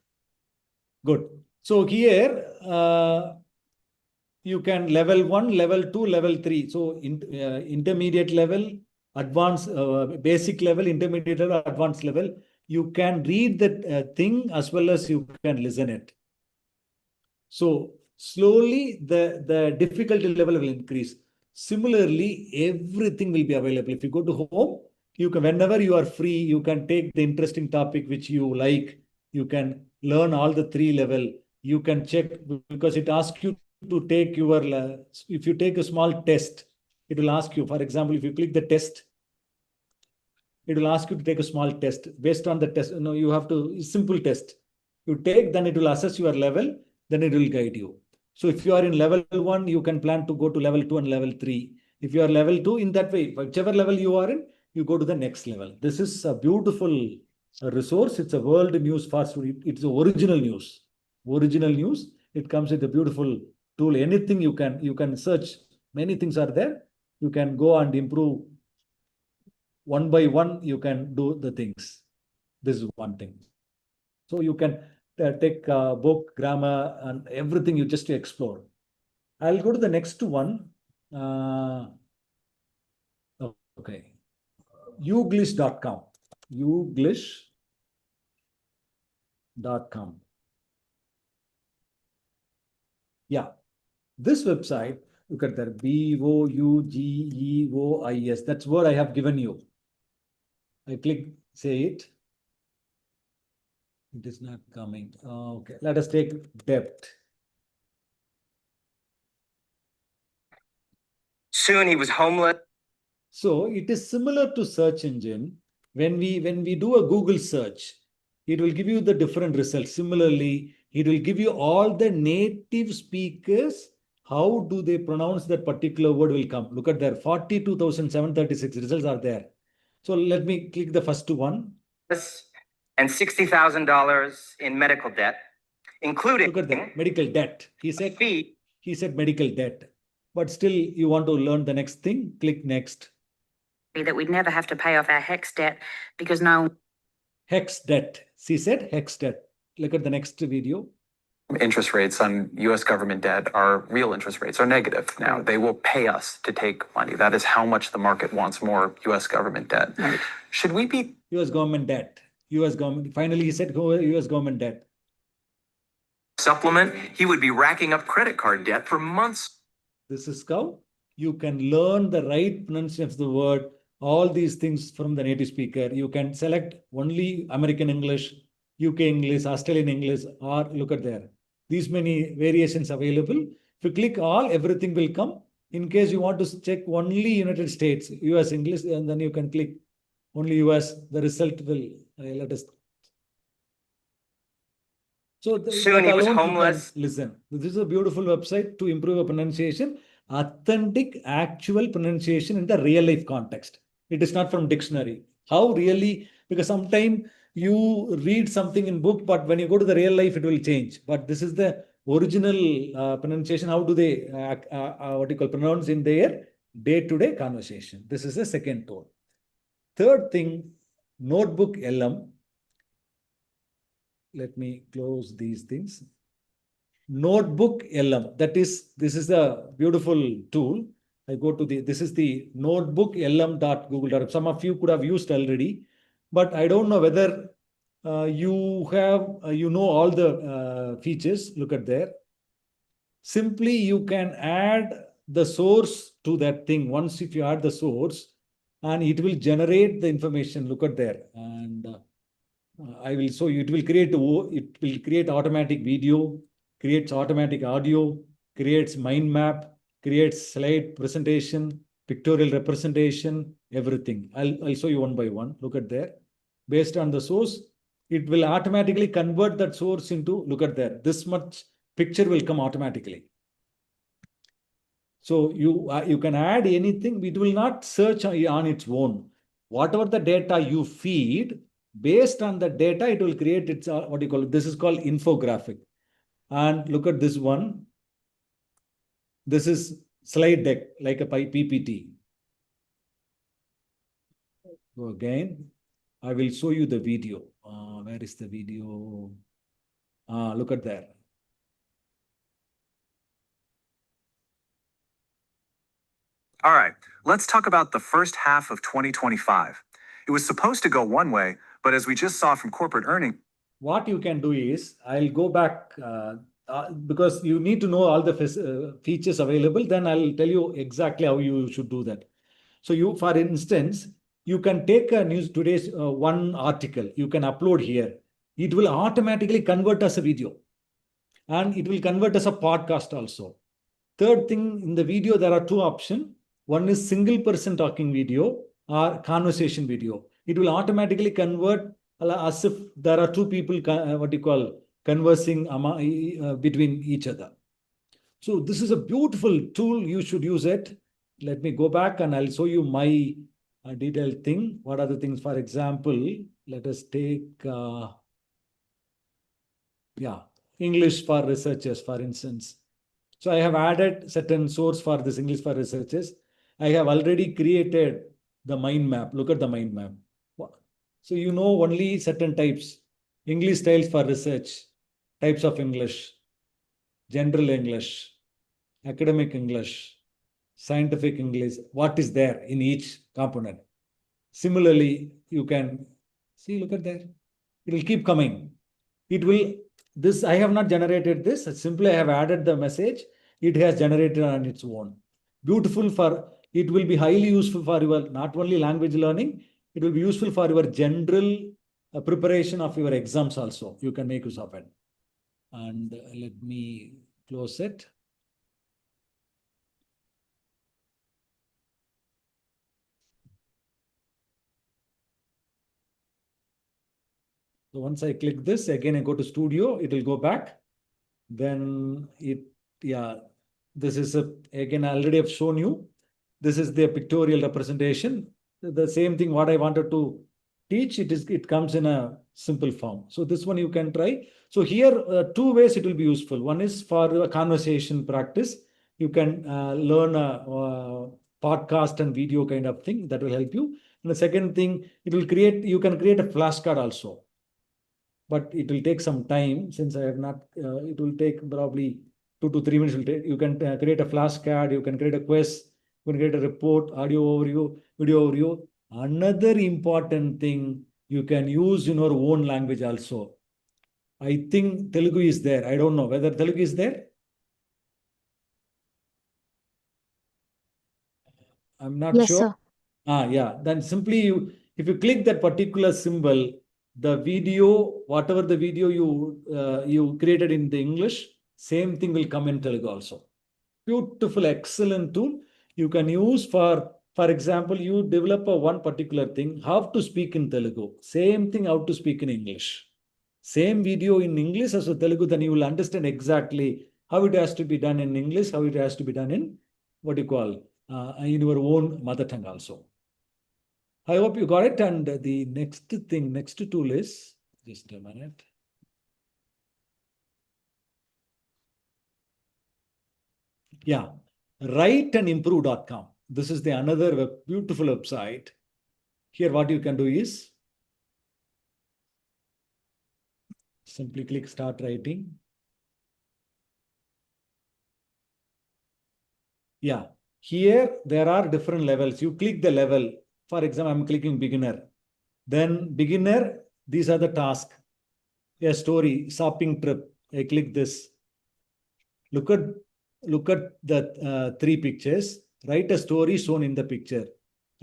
Good. So here you can level 1, level 2, level 3. So intermediate level, advanced, basic level, intermediate level, advanced level. You can read the thing as well as you can listen it. So slowly the difficulty level will increase. Similarly, everything will be available. If you go to home, you can, whenever you are free, you can take the interesting topic which you like. You can learn all the 3 level. You can check because it asks you to take your, if you take a small test, it will ask you, for example, if you click the test, it will ask you to take a small test. Based on the test, you have to, simple test. You take, then it will assess your level, then it will guide you. So if you are in level 1, you can plan to go to level 2 and level 3. If you are level 2, in that way, whichever level you are in, you go to the next level. This is a beautiful resource. It's a world news fast food. It's original news. Original news. It comes with a beautiful tool. Anything you can search. Many things are there. You can go and improve. One by one, you can do the things. This is one thing. So you can take book, grammar, and everything you just explore. I'll go to the next one. Okay. Uglish.com. Uglish.com. Yeah. This website, look at that. Bougeois. That's what I have given you. I click, say it. It is not coming. Okay, let us take debt. Soon he was homeless. So it is similar to search engine. When we do a Google search, it will give you the different results. Similarly, it will give you all the native speakers. How do they pronounce that particular word will come? Look at there, 42,736 results are there. So let me click the first one. And $60,000 in medical debt, including. Look at that, medical debt. He said fee. He said medical debt. But still, you want to learn the next thing, click next. That we'd never have to pay off our HEX debt because no. HEX debt. She said HEX debt. Look at the next video. Interest rates on US government debt are real interest rates are negative now. They will pay us to take money. That is how much the market wants more US government debt. Right. Should we be US government debt? US government. Finally, he said US government debt. Supplement, he would be racking up credit card debt for months. This is how you can learn the right pronunciation of the word, all these things from the native speaker. You can select only American English, UK English, Australian English, or look at there. These many variations available. If you click all, everything will come. In case you want to check only United States, US English, and then you can click only US, the result will let us. So soon he was homeless. Listen, this is a beautiful website to improve your pronunciation. Authentic, actual pronunciation in the real life context. It is not from dictionary. How really? Because sometimes you read something in book, but when you go to the real life, it will change. But this is the original pronunciation. How do they pronounce in their day-to-day conversation? This is the second tool. Third thing, Notebook LM. Let me close these things. Notebook LM. This is a beautiful tool. I go to this is the notebooklm.google.com. Some of you could have used already, but I don't know whether you have, all the features. Look at there. Simply, you can add the source to that thing. Once if you add the source, and it will generate the information. Look at there. And I will show you. It will create automatic video, creates automatic audio, creates mind map, creates slide presentation, pictorial representation, everything. I'll show you one by one. Look at there. Based on the source, it will automatically convert that source into, look at there, this much picture will come automatically. So you can add anything. It will not search on its own. whatever the data you feed, based on the data, it will create its, what you call it, this is called infographic. And look at this one. This is slide deck, like a PPT. So again, I will show you the video. Where is the video? Look at there. All right, let's talk about the first half of 2025. It was supposed to go one way, but as we just saw from corporate earnings, what you can do is, I'll go back because you need to know all the features available. Then I'll tell you exactly how you should do that. So you, for instance, you can take a today's one article, you can upload here. It will automatically convert as a video, and it will convert as a podcast also. Third thing, in the video, there are two options. One is single person talking video or conversation video. It will automatically convert as if there are two people, conversing between each other. So this is a beautiful tool. You should use it. Let me go back and I'll show you my detailed thing. What are the things? For example, let us take, English for researchers, for instance. So I have added certain source for this English for researchers. I have already created the mind map. Look at the mind map. So you know only certain types. English styles for research, types of English, general English, academic English, scientific English, what is there in each component. Similarly, you can see, look at there. It will keep coming. It will, this, I have not generated this. Simply I have added the message. It has generated on its own. Beautiful for, it will be highly useful for your, not only language learning, it will be useful for your general preparation of your exams also. You can make use of it. And let me close it. So once I click this, again, I go to studio, it will go back. Then this is again, I already have shown you. This is the pictorial representation. The same thing what I wanted to teach, it comes in a simple form. So this one you can try. So here, two ways it will be useful. One is for a conversation practice. You can learn a podcast and video kind of thing that will help you. And the second thing, it will create, you can create a flashcard also. But it will take some time since I have not, it will take probably 2 to 3 minutes. You can create a flashcard, you can create a quiz, you can create a report, audio overview, video overview. Another important thing, you can use in your own language also. I think Telugu is there. I don't know whether Telugu is there. I'm not sure. Sir. Then simply if you click that particular symbol, the video, whatever the video you created in the English, same thing will come in Telugu also. Beautiful, excellent tool. You can use for example, you develop one particular thing, how to speak in Telugu. Same thing, how to speak in English. Same video in English as Telugu, then you will understand exactly how it has to be done in English, how it has to be done in in your own mother tongue also. I hope you got it. And the next tool is, just a minute. writeandimprove.com. This is the another beautiful website. Here, what you can do is simply click start writing. Here there are different levels. You click the level. For example, I'm clicking beginner. Then beginner, these are the tasks. A story, shopping trip. I click this. Look at the 3 pictures. Write a story shown in the picture.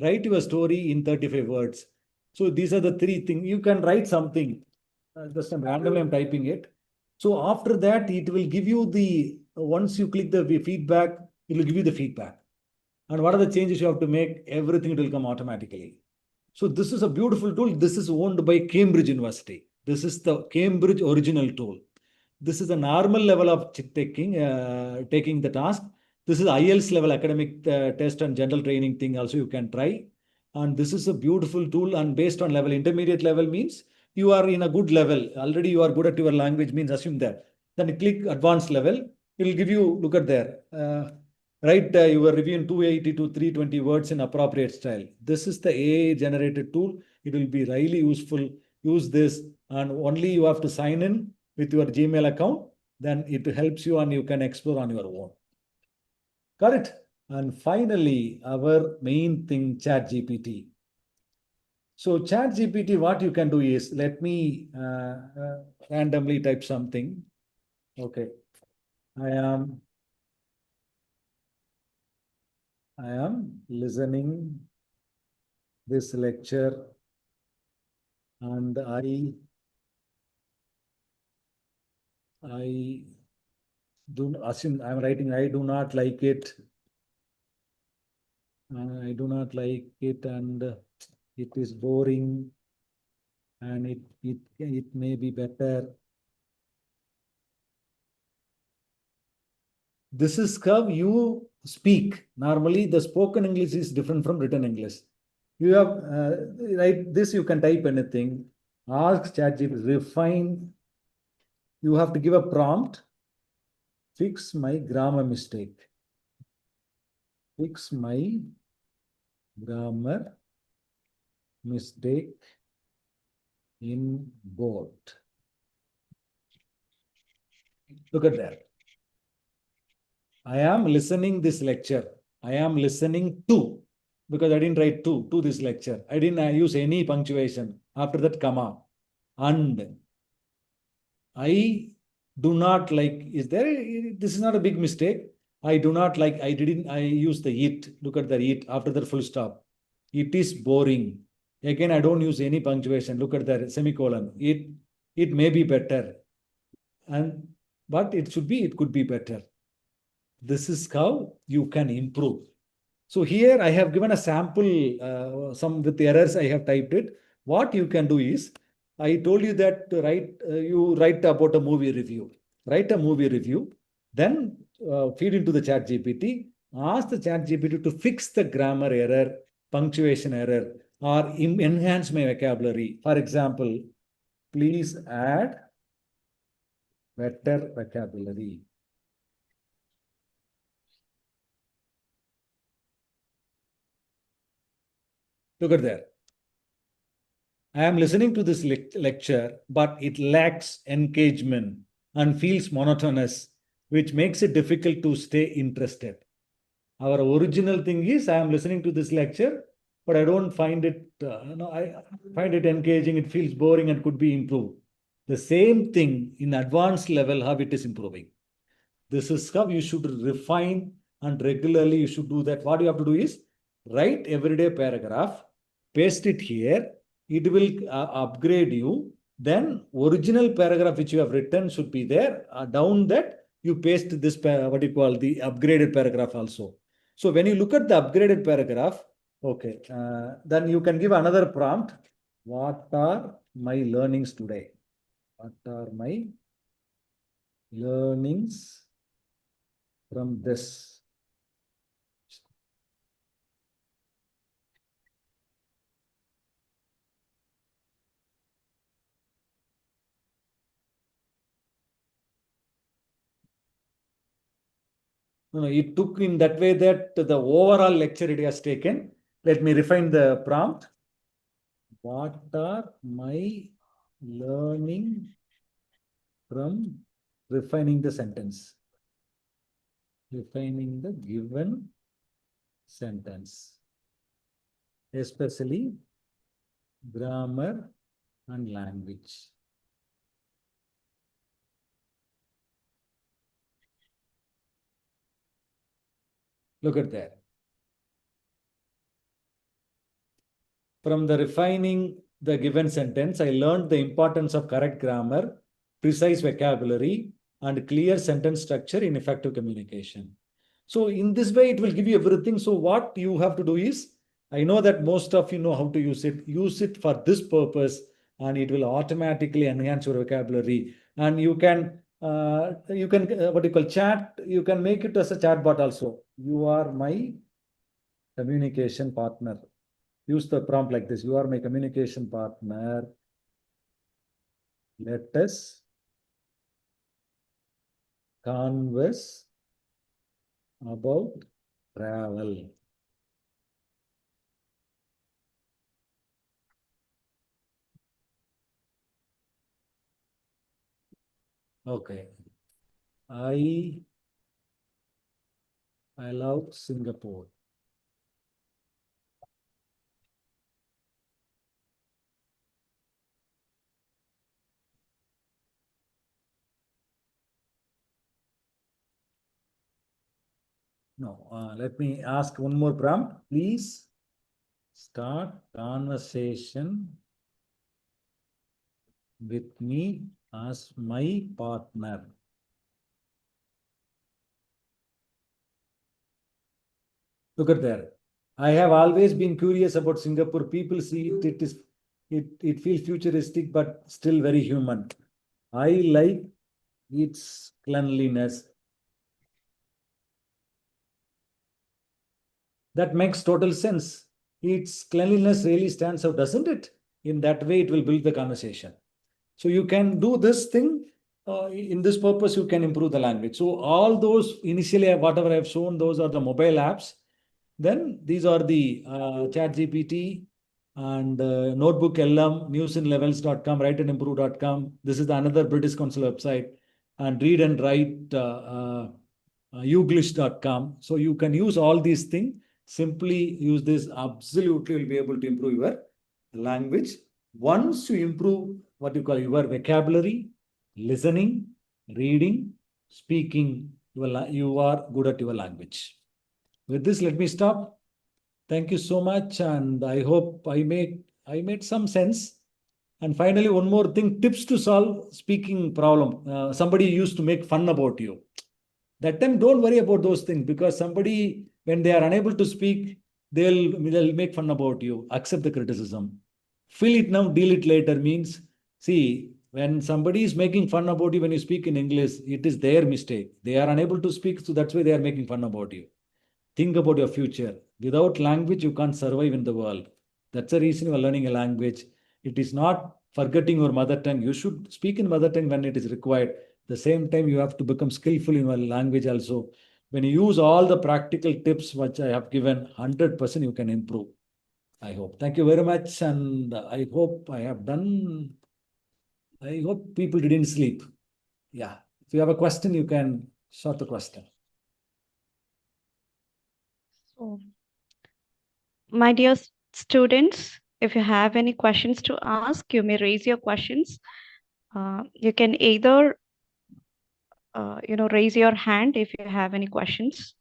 Write your story in 35 words. So these are the 3 things. You can write something. Just randomly I'm typing it. So after that, it will give you once you click the feedback, it will give you the feedback. And what are the changes you have to make? Everything will come automatically. So this is a beautiful tool. This is owned by Cambridge University. This is the Cambridge original tool. This is a normal level of taking the task. This is IELTS level academic test and general training thing also you can try. And this is a beautiful tool, and based on level. Intermediate level means you are in a good level. Already you are good at your language, means assume that. Then click advanced level. It will give you, look at there. Write your review in 280 to 320 words in appropriate style. This is the AI generated tool. It will be really useful. Use this, and only you have to sign in with your Gmail account. Then it helps you and you can explore on your own. Got it? And finally, our main thing, ChatGPT. So ChatGPT, what you can do is, let me randomly type something. Okay. I am listening this lecture, and I do assume I'm writing, I do not like it. I do not like it, and it is boring, and it may be better. This is how you speak. Normally, the spoken English is different from written English. You have write this. You can type anything. Ask ChatGPT, refine. You have to give a prompt. Fix my grammar mistake. Fix my grammar mistake in bold. Look at that. I am listening this lecture. I am listening to, because I didn't write to this lecture. I didn't use any punctuation. After that, comma. And I do not like, is there, this is not a big mistake. I do not like, I use the it. Look at the it after the full stop. It is boring. Again, I don't use any punctuation. Look at the semicolon. It may be better. But it could be better. This is how you can improve. So here I have given a sample, some with errors I have typed it. What you can do is, I told you that you write about a movie review. Write a movie review, then feed into the ChatGPT. Ask the ChatGPT to fix the grammar error, punctuation error, or enhance my vocabulary. For example, please add better vocabulary. Look at there. I am listening to this lecture, but it lacks engagement and feels monotonous, which makes it difficult to stay interested. Our original thing is, I am listening to this lecture, but I don't find it, I find it engaging, it feels boring and could be improved. The same thing in advanced level, how it is improving. This is how you should refine, and regularly you should do that. What you have to do is, write everyday paragraph, paste it here, it will upgrade you. Then original paragraph which you have written should be there. Down that, you paste this, what you call the upgraded paragraph also. So when you look at the upgraded paragraph, okay, then you can give another prompt. What are my learnings today? What are my learnings from this? No, it took in that way that the overall lecture it has taken. Let me refine the prompt. What are my learning from refining the sentence? Refining the given sentence, especially grammar and language. Look at that. From the refining the given sentence, I learned the importance of correct grammar, precise vocabulary, and clear sentence structure in effective communication. So in this way, it will give you everything. So what you have to do is, I know that most of you know how to use it. Use it for this purpose, and it will automatically enhance your vocabulary. And you can what you call chat. You can make it as a chat bot also. You are my communication partner. use the prompt like this. You are my communication partner. Let us converse about travel. Okay. I love Singapore. No, let me ask one more prompt. Please start conversation with me as my partner. Look at there. I have always been curious about Singapore. People see it, it feels futuristic, but still very human. I like its cleanliness. That makes total sense. Its cleanliness really stands out, doesn't it? In that way, it will build the conversation. So you can do this thing. In this purpose, you can improve the language. So all those initially, whatever I've shown, those are the mobile apps. Then these are the ChatGPT and Notebook LM, newsinlevels.com, writeandimprove.com. This is another British Council website, and read and write Youglish.com. So you can use all these things. Simply use this. Absolutely, you'll be able to improve your language. Once you improve what you call your vocabulary, listening, reading, speaking, you are good at your language. With this, let me stop. Thank you so much, and I hope I made some sense. And finally, one more thing: tips to solve speaking problem. Somebody used to make fun about you. That time, don't worry about those things, because somebody, when they are unable to speak, they'll make fun about you. Accept the criticism. Feel it now, deal it later means, see, when somebody is making fun about you when you speak in English, it is their mistake. They are unable to speak, so that's why they are making fun about you. Think about your future. Without language, you can't survive in the world. That's the reason you are learning a language. It is not forgetting your mother tongue. You should speak in mother tongue when it is required. At the same time, you have to become skillful in your language also. When you use all the practical tips which I have given, 100% you can improve. I hope. Thank you very much. And I hope I have done. I hope people didn't sleep. Yeah. If you have a question, you can start the question. So, my dear students, if you have any questions to ask, you may raise your questions. You can either, raise your hand if you have any questions.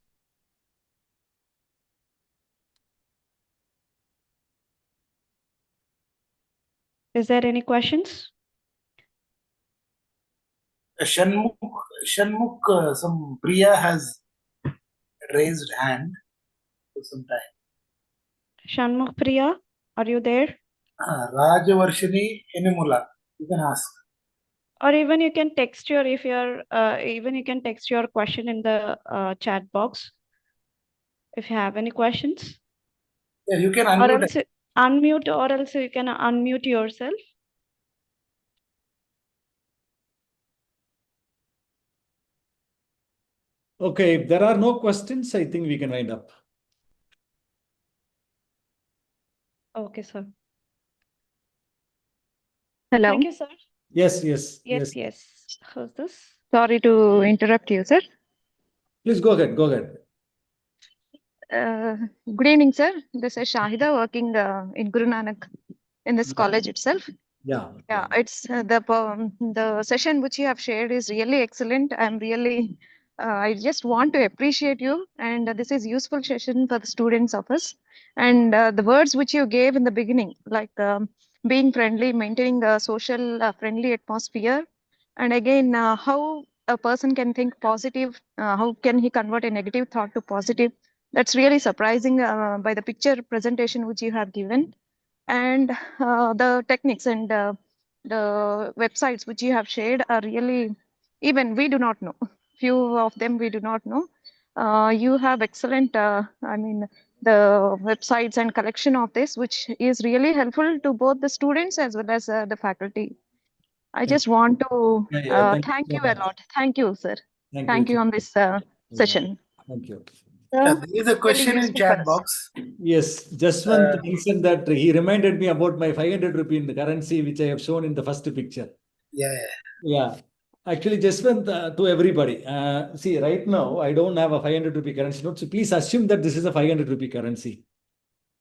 Is there any questions? Shanmukh, some Priya has raised hand for some time. Shanmukh Priya, are you there? Rajavarshini Enimula, you can ask. Or even you can text your, if you're, even you can text your question in the chat box. If you have any questions. Yeah, you can unmute. Or else you can unmute yourself. Okay, if there are no questions, I think we can wind up. Okay, sir. Hello. Thank you, sir. Yes. Yes. Who's this? Sorry to interrupt you, sir. Please go ahead. Good evening, sir. This is Shahida working in Guru Nanak in this college itself. Yeah. It's the session which you have shared is really excellent. I'm really I just want to appreciate you, and this is useful session for the students of us. And the words which you gave in the beginning, like being friendly, maintaining a social friendly atmosphere, and again how a person can think positive, how can he convert a negative thought to positive. That's really surprising by the picture presentation which you have given, and the techniques and the websites which you have shared are really, even we do not know. Few of them we do not know. You have excellent, the websites and collection of this, which is really helpful to both the students as well as the faculty. I just want to thank you a lot. Thank you, sir. Thank you on this session. Thank you. There is a question Really in useful for chat us. box. Yes, Jaswant mentioned that he reminded me about my 500 rupee in the currency, which I have shown in the first picture. Yeah. Actually, Jaswant, to everybody, see, right now, I don't have a 500 rupee currency note. So please assume that this is a 500 rupee currency.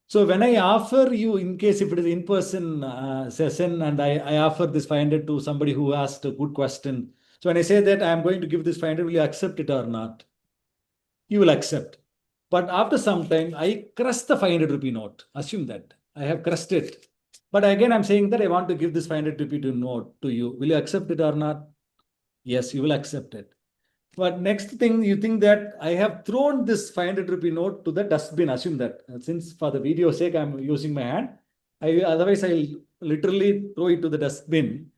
So when I offer you, in case if it is in-person session and I offer this 500 to somebody who asked a good question. So when I say that I'm going to give this 500, will you accept it or not? You will accept. But after some time, I crush the 500 rupee note. Assume that I have crushed it. But again, I'm saying that I want to give this 500 rupee note to you. Will you accept it or not? Yes, you will accept it. But next thing, you think that I have thrown this 500 rupee note to the dustbin. Assume that. Since for the video sake, I'm using my hand. Otherwise, I'll literally throw it to the dustbin.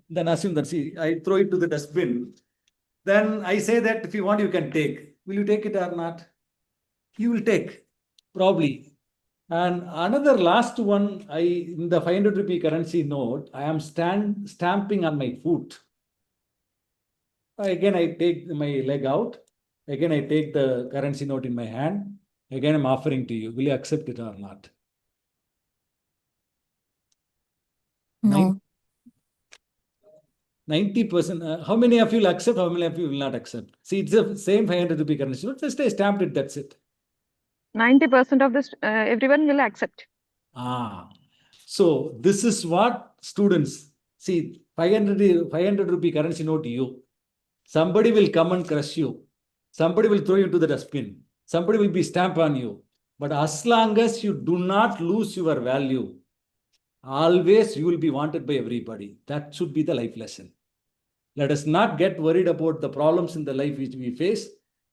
Then assume that, see, I throw it to the dustbin. Then I say that if you want, you can take. Will you take it or not? You will take, probably. And another last one, in the 500 rupee currency note, I am stamping on my foot. Again, I take my leg out. Again, I take the currency note in my hand. Again, I'm offering to you. Will you accept it or not? No. 90%. How many of you will accept? How many of you will not accept? See, it's the same 500 rupee currency note. Just I stamped it. That's it. 90% of this, everyone will accept. So this is what students see. 500 rupee currency note to you. Somebody will come and crush you. Somebody will throw you into the dustbin. Somebody will be stamped on you. But as long as you do not lose your value, always you will be wanted by everybody. That should be the life lesson. Let us not get worried about the problems in the life which we face.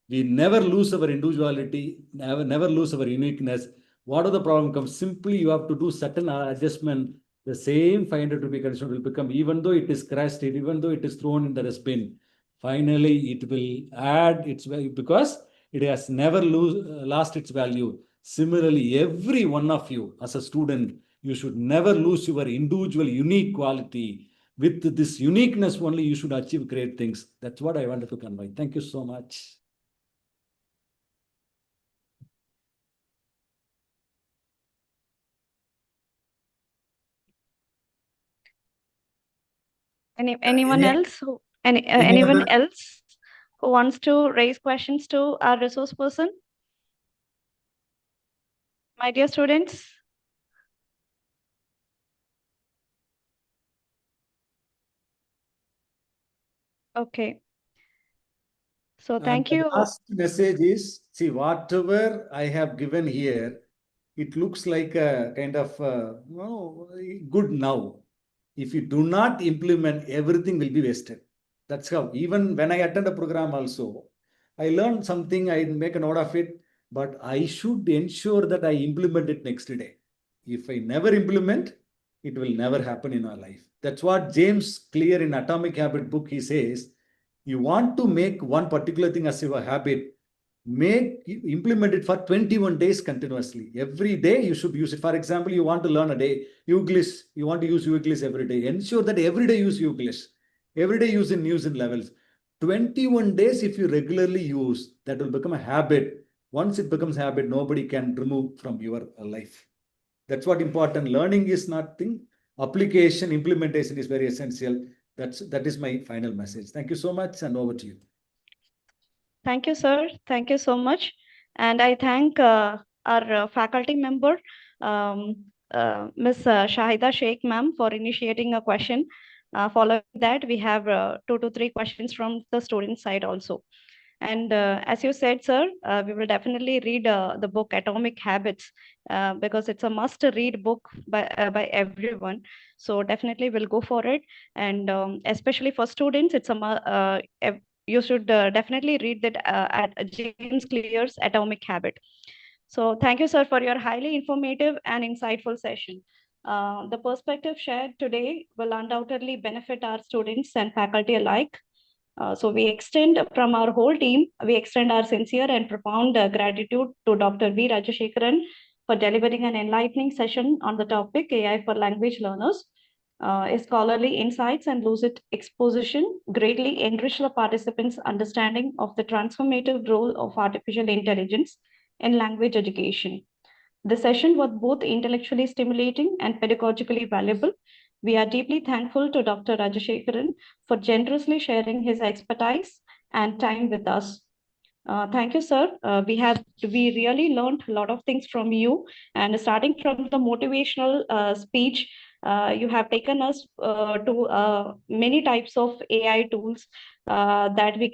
We never lose our individuality, never lose our uniqueness. Whatever the problem comes, simply you have to do certain adjustment. The same 500 rupee condition will become, even though it is crushed, even though it is thrown in the dustbin, finally it will add its value because it has never lost its value. Similarly, every one of you as a student, you should never lose your individual unique quality. With this uniqueness only, you should achieve great things. That's what I wanted to convey. Thank you so much. Anyone else who wants to raise questions to our resource person? My dear students. Okay. So thank you. The last message is, see, whatever I have given here, it looks like a kind of good now. If you do not implement, everything will be wasted. That's how, even when I attend a program also, I learn something, I make a note of it, but I should ensure that I implement it next day. If I never implement, it will never happen in our life. That's what James Clear in Atomic Habit book, he says, you want to make one particular thing as your habit, implement it for 21 days continuously. Every day you should use it. For example, you want to learn a day, English, you want to use English every day. Ensure that every day use English. Every day use in news and levels. 21 days if you regularly use, that will become a habit. Once it becomes a habit, nobody can remove from your life. That's what important. Learning is nothing. Application, implementation is very essential. That is my final message. Thank you so much, and over to you. Thank you, sir. Thank you so much. And I thank our faculty member, Ms. Shahida Sheikh, ma'am, for initiating a question. Following that, we have 2 to 3 questions from the student side also. And as you said, sir, we will definitely read the book Atomic Habits because it's a must-read book by everyone. So definitely we'll go for it. And especially for students, it's you should definitely read that at James Clear's Atomic Habit. So thank you, sir, for your highly informative and insightful session. The perspective shared today will undoubtedly benefit our students and faculty alike. So we extend from our whole team, we extend our sincere and profound gratitude to Dr. V. Rajashekaran for delivering an enlightening session on the topic AI for language learners. His scholarly insights and lucid exposition greatly enrich the participants' understanding of the transformative role of artificial intelligence in language education. The session was both intellectually stimulating and pedagogically valuable. We are deeply thankful to Dr. Rajashekaran for generously sharing his expertise and time with us. Thank you, sir. We really learned a lot of things from you, and starting from the motivational speech, you have taken us to many types of AI tools that we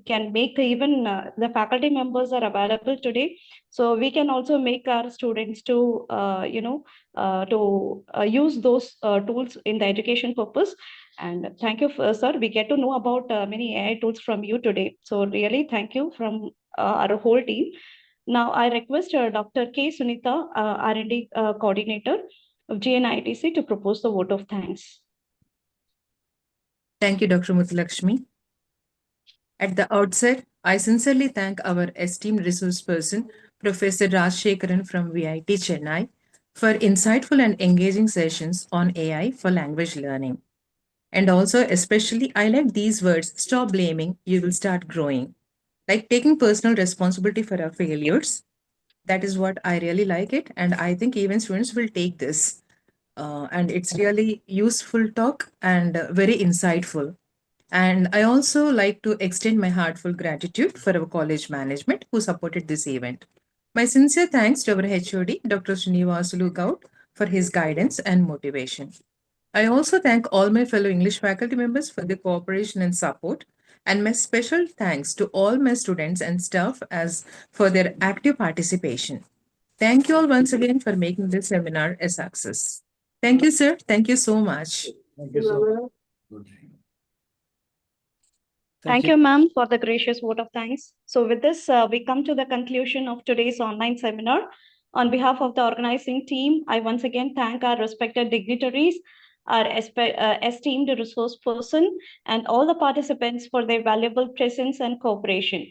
can make. Even the faculty members are available today, so we can also make our students to use those tools in the education purpose. And thank you, sir. We get to know about many AI tools from you today. So really, thank you from our whole team. Now, I request Dr. K. Sunita, R&D Coordinator of GNITC, to propose the vote of thanks. Thank you, Dr. Muthulakshmi. At the outset, I sincerely thank our esteemed resource person, Professor Rajashekaran from VIT Chennai, for insightful and engaging sessions on AI for language learning. And also, especially, I like these words: stop blaming, you will start growing. Like taking personal responsibility for our failures. That is what I really like it. And I think even students will take this. And it's really useful talk and very insightful. And I also like to extend my heartfelt gratitude for our college management who supported this event. My sincere thanks to our HOD, Dr. Srinivasulu Gaud, for his guidance and motivation. I also thank all my fellow English faculty members for their cooperation and support, and my special thanks to all my students and staff for their active participation. Thank you all once again for making this seminar a success. Thank you, sir. Thank you so much. Thank you so much. Thank you, ma'am, for the gracious vote of thanks. So with this, we come to the conclusion of today's online seminar. On behalf of the organizing team, I once again thank our respected dignitaries, our esteemed resource person, and all the participants for their valuable presence and cooperation.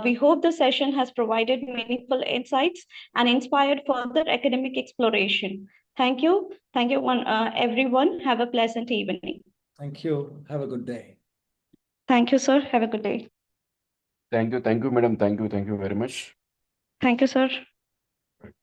We hope the session has provided meaningful insights and inspired further academic exploration. Thank you. Thank you, everyone. Have a pleasant evening. Thank you. Have a good day. Thank you, sir. Have a good day. Thank you, madam. Thank you very much. Thank you, sir. Right.